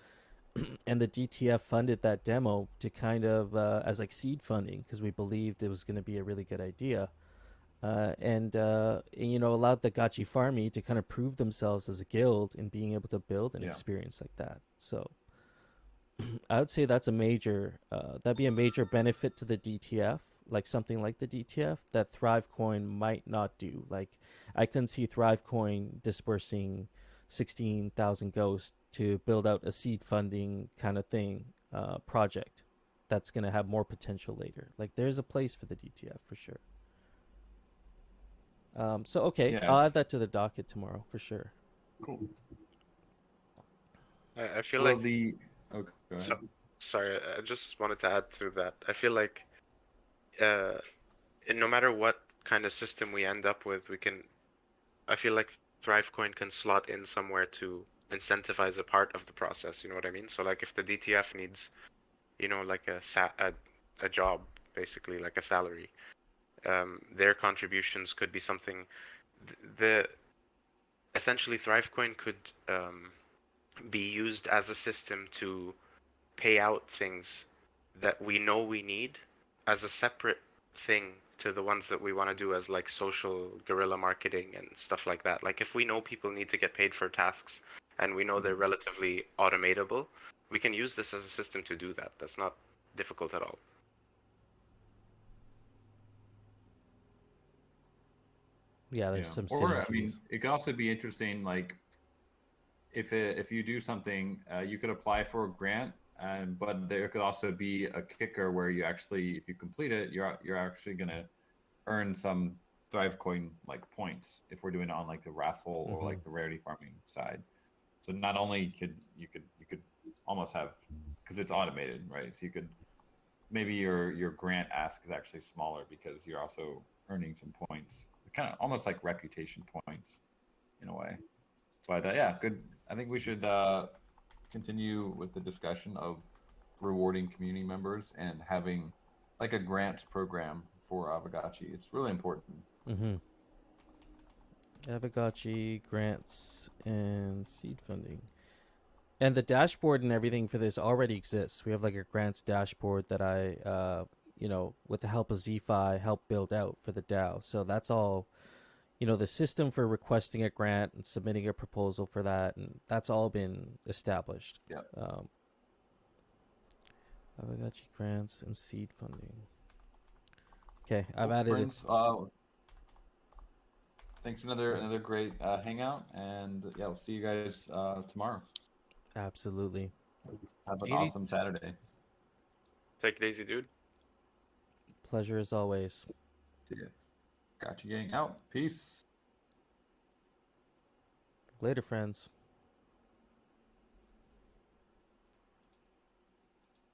And the DTF funded that demo to kind of as like seed funding, because we believed it was going to be a really good idea, and you know, allowed the Gotchi Farmy to kind of prove themselves as a guild in being able to build an experience like that. So I would say that's a major that'd be a major benefit to the DTF, like something like the DTF that ThriveCoin might not do. Like I couldn't see ThriveCoin dispersing 16,000 ghosts to build out a seed funding kind of thing project that's going to have more potential later. Like there's a place for the DTF for sure. So okay, I'll add that to the docket tomorrow for sure. Cool. I feel Well, like go ahead. sorry, I just wanted to add to that. I feel like no matter what kind of system we end up with, I feel like ThriveCoin can slot in somewhere to incentivize a part of the process. You know what I mean? So like if the DTF needs, you know, like a job, basically like a salary, their contributions could be something. Essentially ThriveCoin could be used as a system to pay out things that we know we need as a separate thing to the ones that we want to do as like social guerrilla marketing and stuff like that. Like if we know people need to get paid for tasks and we know they're relatively automatable, we can use this as a system to do that. That's not difficult at all. Yeah, there's some Or synergies. I mean, it could also be interesting, like if you do something, you could apply for a grant, but there could also be a kicker where you actually, if you complete it, you're actually gonna earn some ThriveCoin like points if we're doing it on like the raffle or like the rarity farming side. So not only could you could almost have, because it's automated, right? So you could maybe your grant ask is actually smaller because you're also earning some points, kind of almost like reputation points in a way. But yeah, good. I think we should continue with the discussion of rewarding community members and having like a grants program for Aavegotchi. It's really important. Aavegotchi grants and seed funding. And the dashboard and everything for this already exists. We have like a grants dashboard that I, you know, with the help of ZFi, helped build out for the DAO. So that's all, you know, the system for requesting a grant and submitting a proposal for that, and that's all been established. Yeah. Aavegotchi grants and seed funding. Okay, I've Well, added it. friends, thanks for another great hangout, and yeah, we'll see you guys tomorrow. Absolutely. Have an 80 awesome Saturday. Take it easy, dude. Pleasure as always. See ya. Got you gang out. Peace. Later, friends.